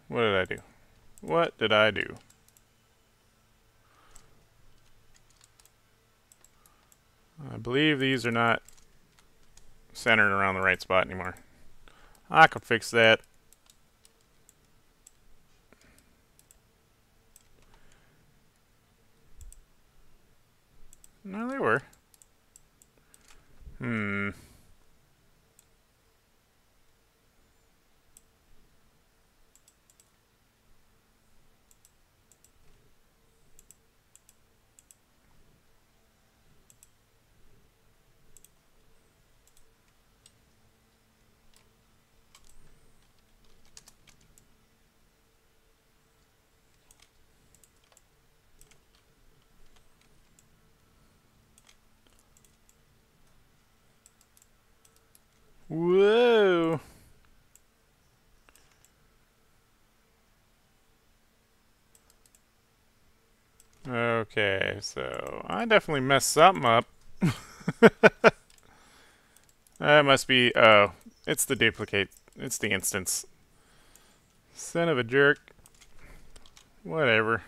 What did I do? What did I do? I believe these are not centered around the right spot anymore. I could fix that. No, they were. Whoa! Okay, so I definitely messed something up. That must be, oh, it's the duplicate. It's the instance. Son of a jerk. Whatever.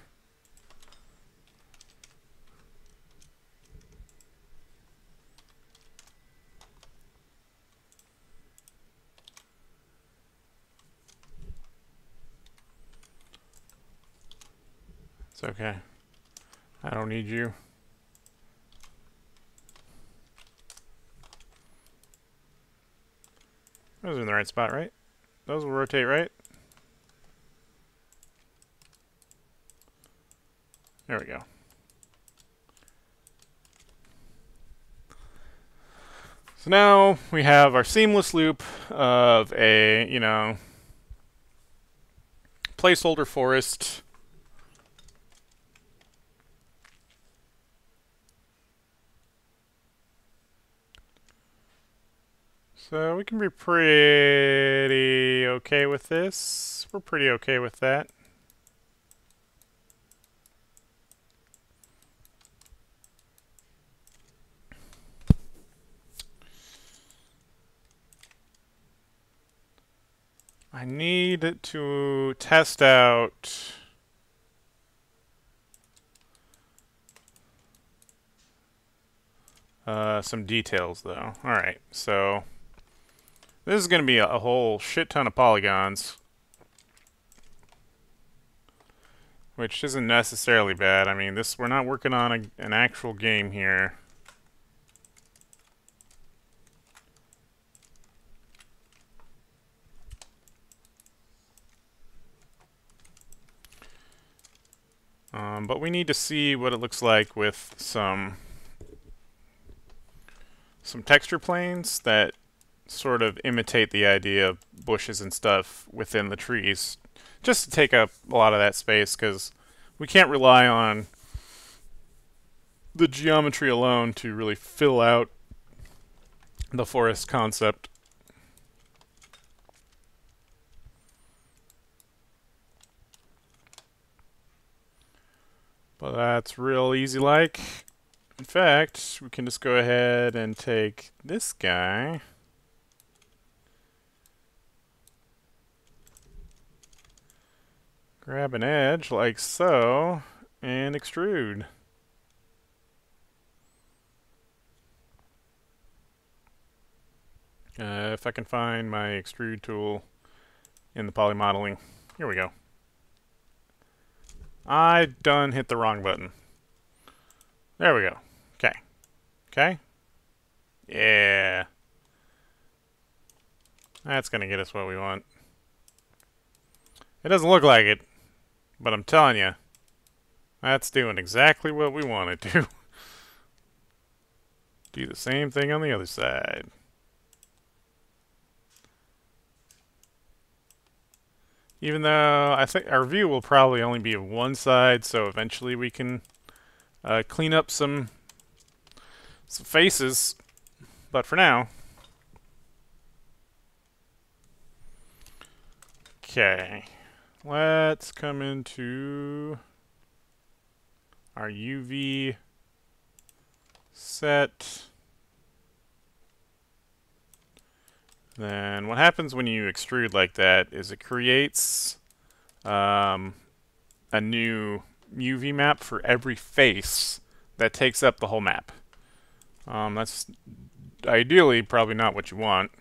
It's okay. I don't need you. Those are in the right spot, right? Those will rotate, right? There we go. So now we have our seamless loop of a, you know, placeholder forest. So we can be pretty okay with this. We're pretty okay with that. I need to test out some details, though. Alright, so this is going to be a whole shit ton of polygons, which isn't necessarily bad. I mean, we're not working on an actual game here. But we need to see what it looks like with some texture planes that sort of imitate the idea of bushes and stuff within the trees, just to take up a lot of that space, because we can't rely on the geometry alone to really fill out the forest concept. But that's real easy like. In fact, we can just go ahead and take this guy. Grab an edge like so, and extrude. If I can find my extrude tool in the poly modeling. Here we go. I done hit the wrong button. There we go. Okay. Okay. Yeah. That's gonna get us what we want. It doesn't look like it, but I'm telling you, that's doing exactly what we want it to. Do the same thing on the other side. Even though I think our view will probably only be of one side, so eventually we can clean up some faces. But for now, okay, let's come into our UV set. Then what happens when you extrude like that is it creates a new UV map for every face that takes up the whole map. That's ideally probably not what you want.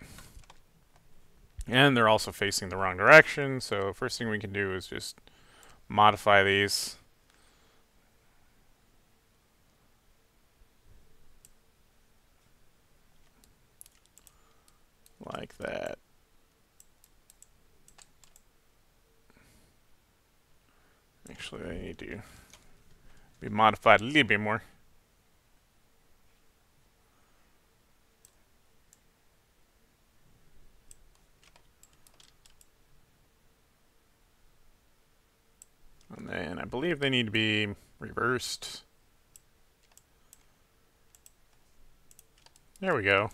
And they're also facing the wrong direction, so first thing we can do is just modify these. Like that. Actually, they need to be modified a little bit more. And then I believe they need to be reversed. There we go.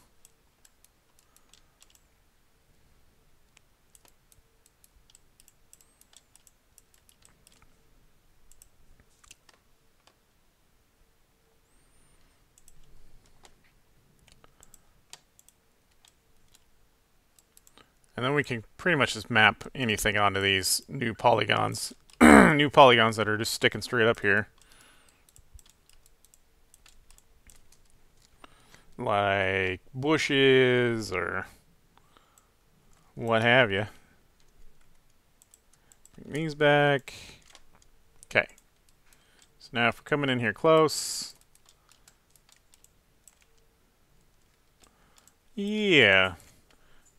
And then we can pretty much just map anything onto these new polygons. New polygons that are just sticking straight up here. Like bushes or what have you. Bring these back. Okay. So now if we're coming in here close. Yeah.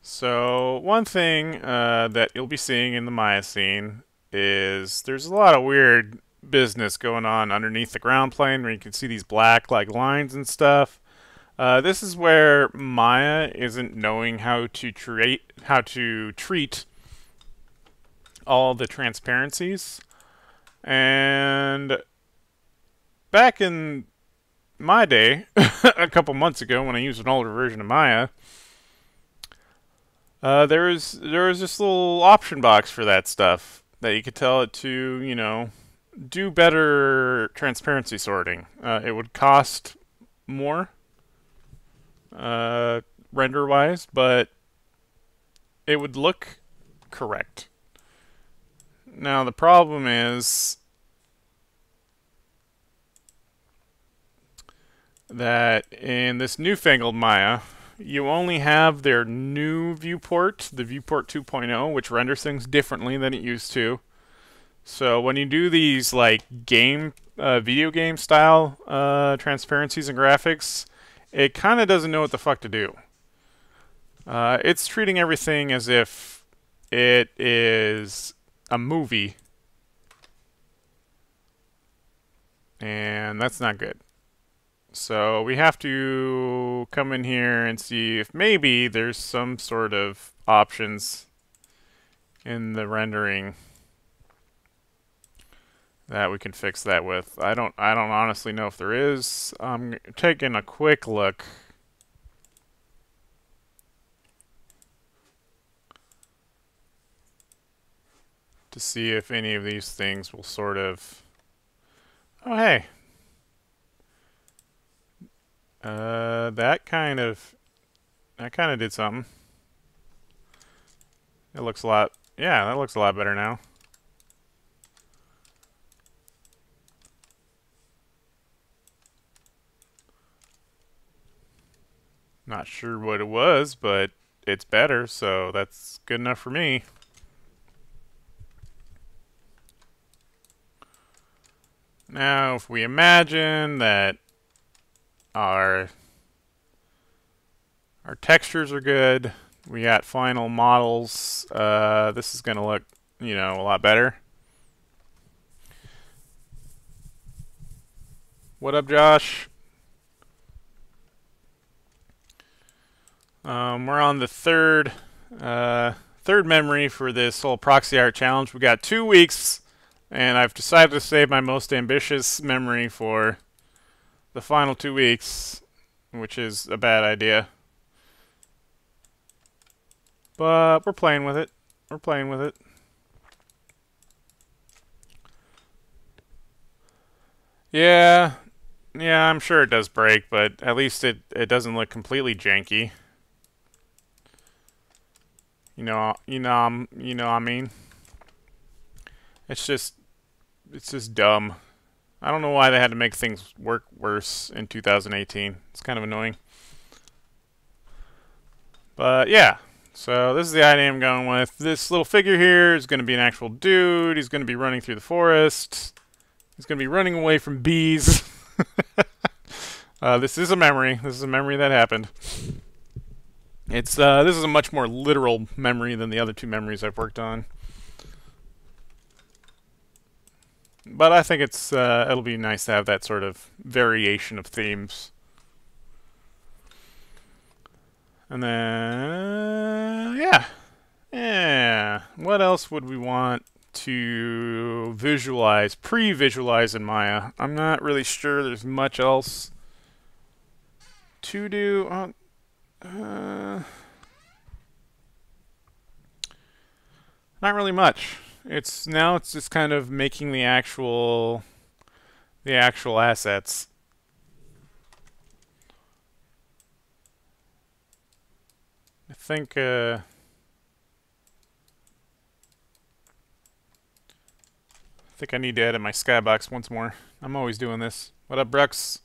So one thing that you'll be seeing in the Maya scene is there's a lot of weird business going on underneath the ground plane where you can see these black like lines and stuff. This is where Maya isn't knowing how to treat all the transparencies. And back in my day, a couple months ago when I used an older version of Maya, there was this little option box for that stuff that you could tell it to, you know, do better transparency sorting. It would cost more render-wise, but it would look correct. Now the problem is that in this newfangled Maya, you only have their new viewport, the viewport 2.0, which renders things differently than it used to. So when you do these like video game style transparencies and graphics, it kind of doesn't know what the fuck to do. It's treating everything as if it is a movie, and that's not good. So we have to come in here and see if maybe there's some sort of options in the rendering that we can fix that with. I don't honestly know if there is. I'm taking a quick look. To see if any of these things will sort of... Oh, hey. That kind of did something. It looks a lot... Yeah, that looks a lot better now. Not sure what it was, but it's better, so that's good enough for me. Now, if we imagine that our textures are good, we got final models, this is going to look, you know, a lot better. What up, Josh? We're on the third memory for this whole Proxi Art challenge. We got 2 weeks, and I've decided to save my most ambitious memory for the final 2 weeks, which is a bad idea. But we're playing with it. We're playing with it. Yeah, I'm sure it does break, but at least it doesn't look completely janky. You know what I mean? It's just dumb. I don't know why they had to make things work worse in 2018. It's kind of annoying. But yeah, so this is the idea I'm going with. This little figure here is going to be an actual dude. He's going to be running through the forest. He's going to be running away from bees. This is a memory. This is a memory that happened. This is a much more literal memory than the other 2 memories I've worked on. But I think it'll be nice to have that sort of variation of themes. And then, yeah. What else would we want to visualize, pre-visualize in Maya? I'm not really sure there's much else to do. Not really much. It's just kind of making the actual assets. I think I need to edit my skybox once more. I'm always doing this. What up, Brooks?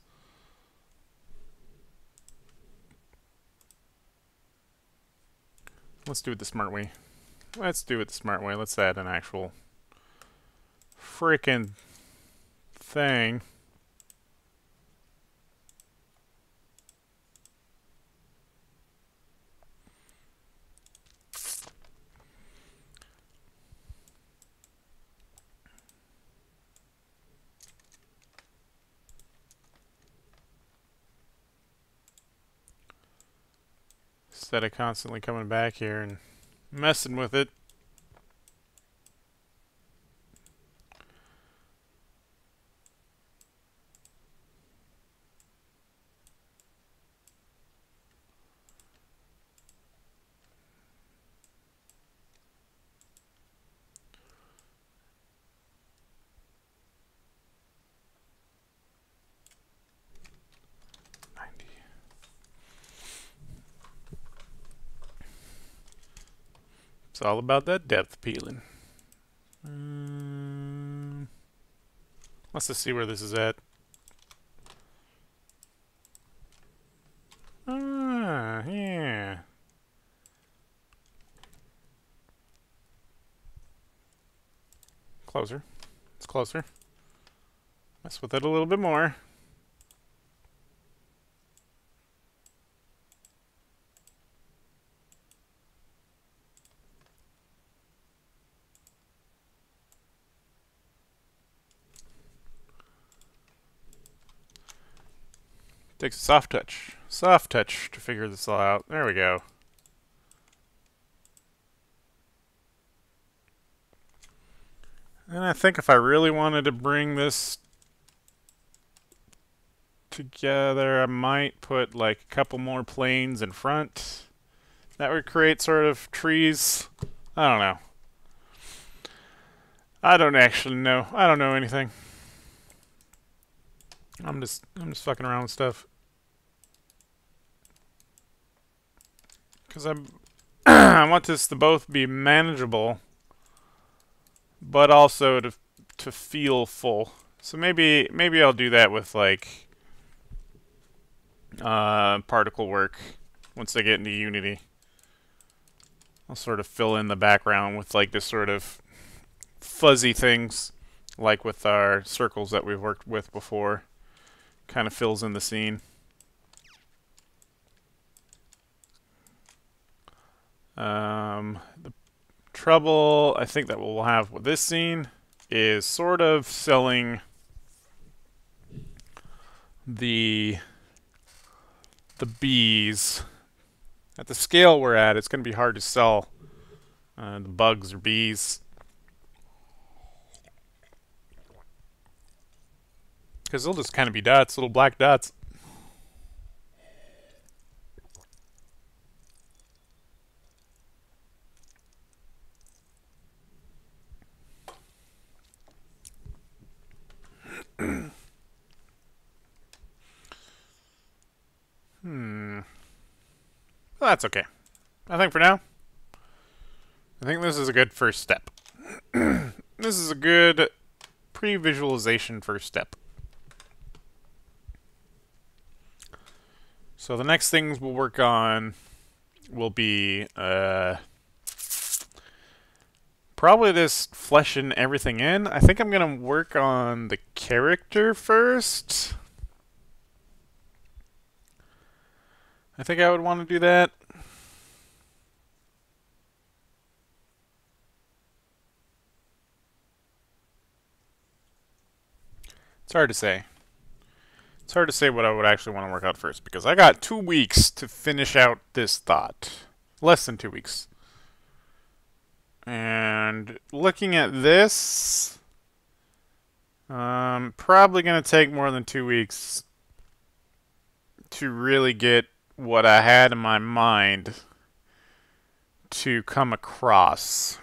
Let's do it the smart way. Let's add an actual frickin' thing. Instead of constantly coming back here and messing with it. It's all about that depth peeling. Let's just see where this is at. Ah, yeah. Closer. It's closer. Mess with it a little bit more. Takes a soft touch. Soft touch to figure this all out. There we go. And I think if I really wanted to bring this together, I might put like a couple more planes in front. That would create sort of trees. I don't know. I don't actually know. I don't know anything. I'm just fucking around with stuff. Cause I want this to both be manageable, but also to feel full. So maybe I'll do that with like particle work once I get into Unity. I'll sort of fill in the background with like this sort of fuzzy things, like with our circles that we've worked with before. Kind of fills in the scene. The trouble I think that we'll have with this scene is sort of selling the bees. At the scale we're at, it's going to be hard to sell the bugs or bees. Because they'll just kind of be dots, little black dots. Well, that's okay. I think for now, I think this is a good first step. This is a good pre-visualization first step. So the next things we'll work on will be probably just fleshing everything in. I think I'm going to work on the character first. I think I would want to do that. It's hard to say. It's hard to say what I would actually want to work out first, because I got 2 weeks to finish out this thought. Less than 2 weeks. And looking at this, probably going to take more than 2 weeks to really get what I had in my mind to come across.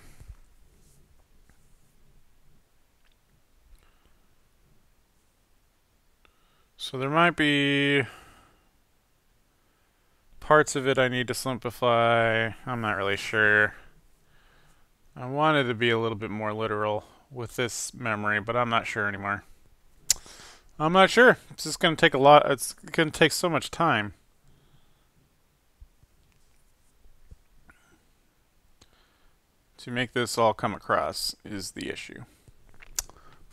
So there might be parts of it I need to simplify. I'm not really sure. I wanted to be a little bit more literal with this memory, but I'm not sure anymore. I'm not sure. It's just going to take a lot. It's going to take so much time. To make this all come across is the issue.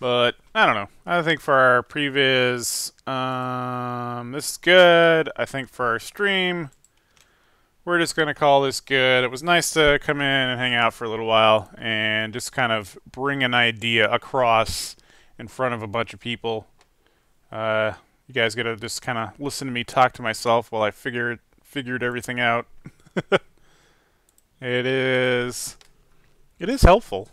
But, I don't know. I think for our previs, this is good. I think for our stream, we're just going to call this good. It was nice to come in and hang out for a little while and just kind of bring an idea across in front of a bunch of people. You guys get to just kind of listen to me talk to myself while I figured everything out. It is helpful.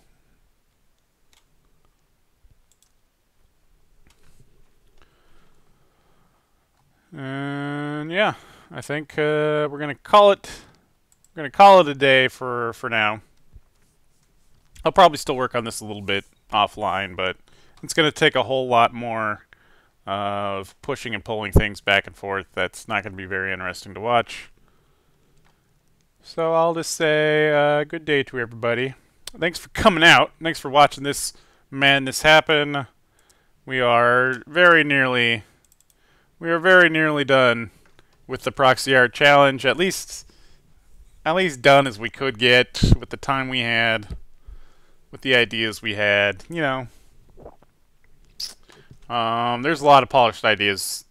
And yeah, I think we're gonna call it a day for now. I'll probably still work on this a little bit offline, but it's gonna take a whole lot more of pushing and pulling things back and forth. That's not gonna be very interesting to watch. So I'll just say good day to everybody. Thanks for coming out. Thanks for watching this madness happen. We are very nearly done with the Proxi Art challenge. At least done as we could get with the time we had, with the ideas we had. You know, there's a lot of polished ideas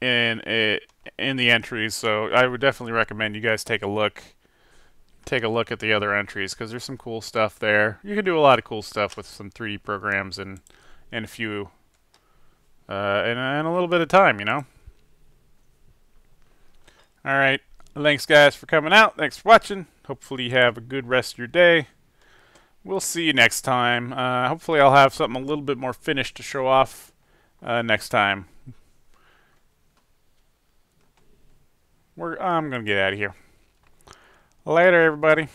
in the entries, so I would definitely recommend you guys take a look. Take a look at the other entries because there's some cool stuff there. You can do a lot of cool stuff with some 3D programs and a few and a little bit of time, you know. All right, thanks guys for coming out. Thanks for watching. Hopefully you have a good rest of your day. We'll see you next time. Hopefully I'll have something a little bit more finished to show off next time. I'm gonna get out of here. Later, everybody.